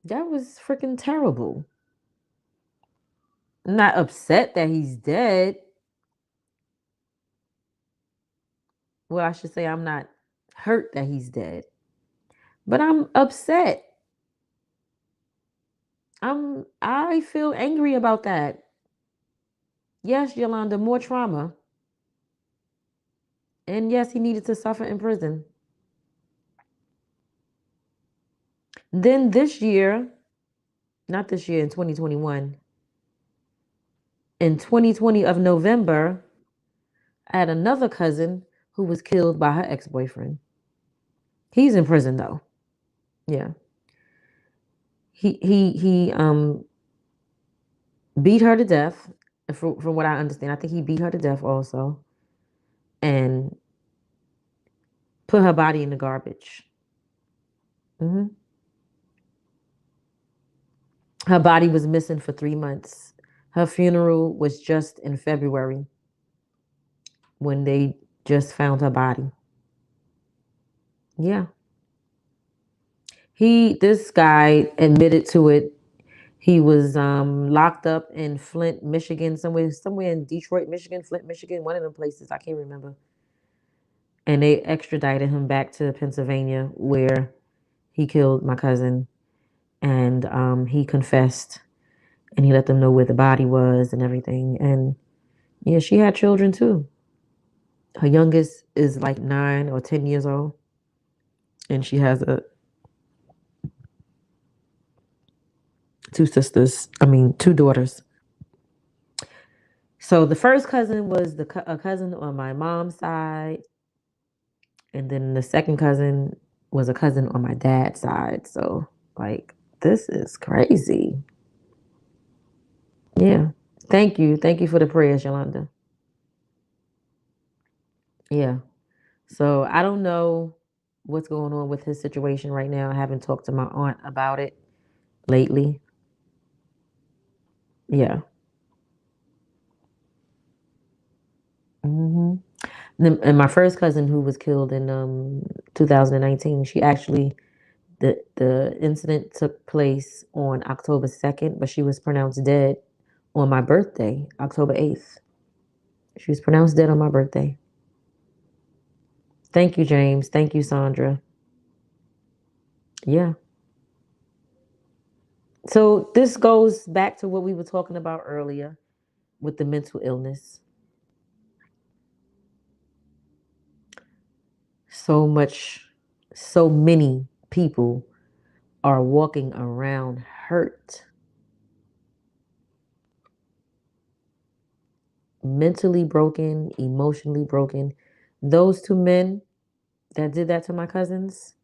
That was freaking terrible. I'm not upset that he's dead. Well, I should say I'm not hurt that he's dead, but I'm upset. I feel angry about that. Yes, Yolanda, more trauma. And yes, he needed to suffer in prison. Then this year, not this year, in 2021, in 2020 of November, I had another cousin who was killed by her ex-boyfriend. He's in prison though. Yeah. He beat her to death. From what I understand, I think he beat her to death also, and put her body in the garbage. Hmm. Her body was missing for 3 months. Her funeral was just in February when they just found her body. Yeah. This guy admitted to it. He was locked up in Flint, Michigan, somewhere in Detroit, Michigan, Flint, Michigan, one of them places. I can't remember. And they extradited him back to Pennsylvania where he killed my cousin. And he confessed and he let them know where the body was and everything. And yeah, she had children too. Her youngest is like 9 or 10 years old. And she has two daughters. So the first cousin was a cousin on my mom's side, and then the second cousin was a cousin on my dad's side. So like this is crazy. Yeah. Thank you for the prayers, Yolanda. Yeah. So I don't know what's going on with his situation right now. I haven't talked to my aunt about it lately. Yeah. Hmm. And my first cousin who was killed in 2019, she actually the incident took place on October 2nd, but she was pronounced dead on my birthday, October 8th. She was pronounced dead on my birthday. Thank you, James. Thank you, Sandra. Yeah. So this goes back to what we were talking about earlier with the mental illness. So much, so many people are walking around hurt, mentally broken, emotionally broken. Those two men that did that to my cousins,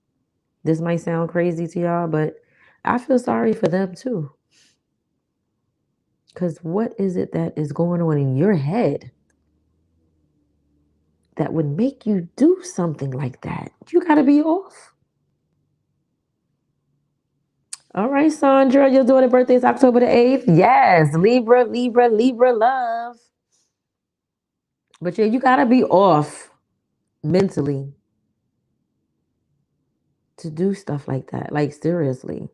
this might sound crazy to y'all, but I feel sorry for them too. Because what is it that is going on in your head that would make you do something like that? You got to be off. All right, Sandra, your daughter's birthday is October the 8th. Yes, Libra, Libra, Libra love. But yeah, you got to be off mentally to do stuff like that. Like, seriously.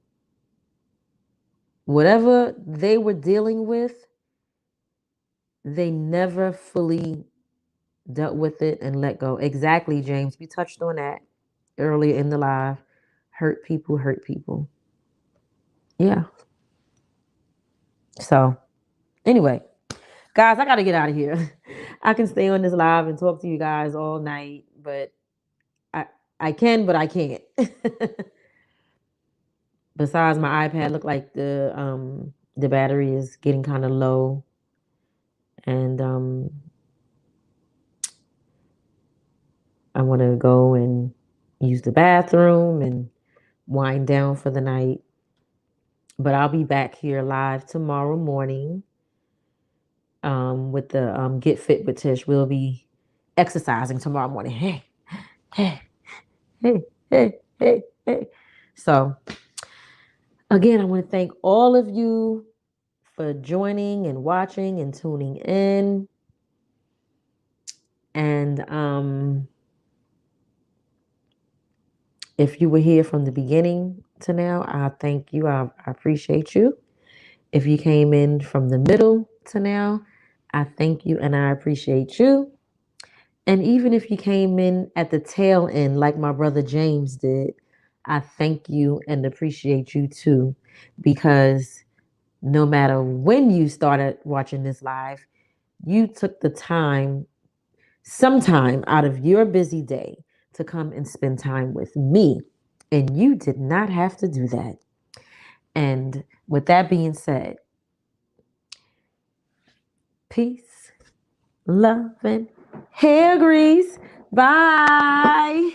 Whatever they were dealing with, they never fully dealt with it and let go. Exactly, James. We touched on that earlier in the live. Hurt people hurt people. Yeah. So, anyway, guys, I got to get out of here. I can stay on this live and talk to you guys all night, but I I can, but I can't. Besides, my iPad look like the battery is getting kind of low, and I want to go and use the bathroom and wind down for the night. But I'll be back here live tomorrow morning with the Get Fit with Tish. We'll be exercising tomorrow morning. Hey, hey, hey, hey, hey, hey. So, again, I want to thank all of you for joining and watching and tuning in. And if you were here from the beginning to now, I thank you. I appreciate you. If you came in from the middle to now, I thank you and I appreciate you. And even if you came in at the tail end, like my brother James did, I thank you and appreciate you too. Because no matter when you started watching this live, you took the time, sometime out of your busy day, to come and spend time with me. And you did not have to do that. And with that being said, peace, love, and hair grease. Bye.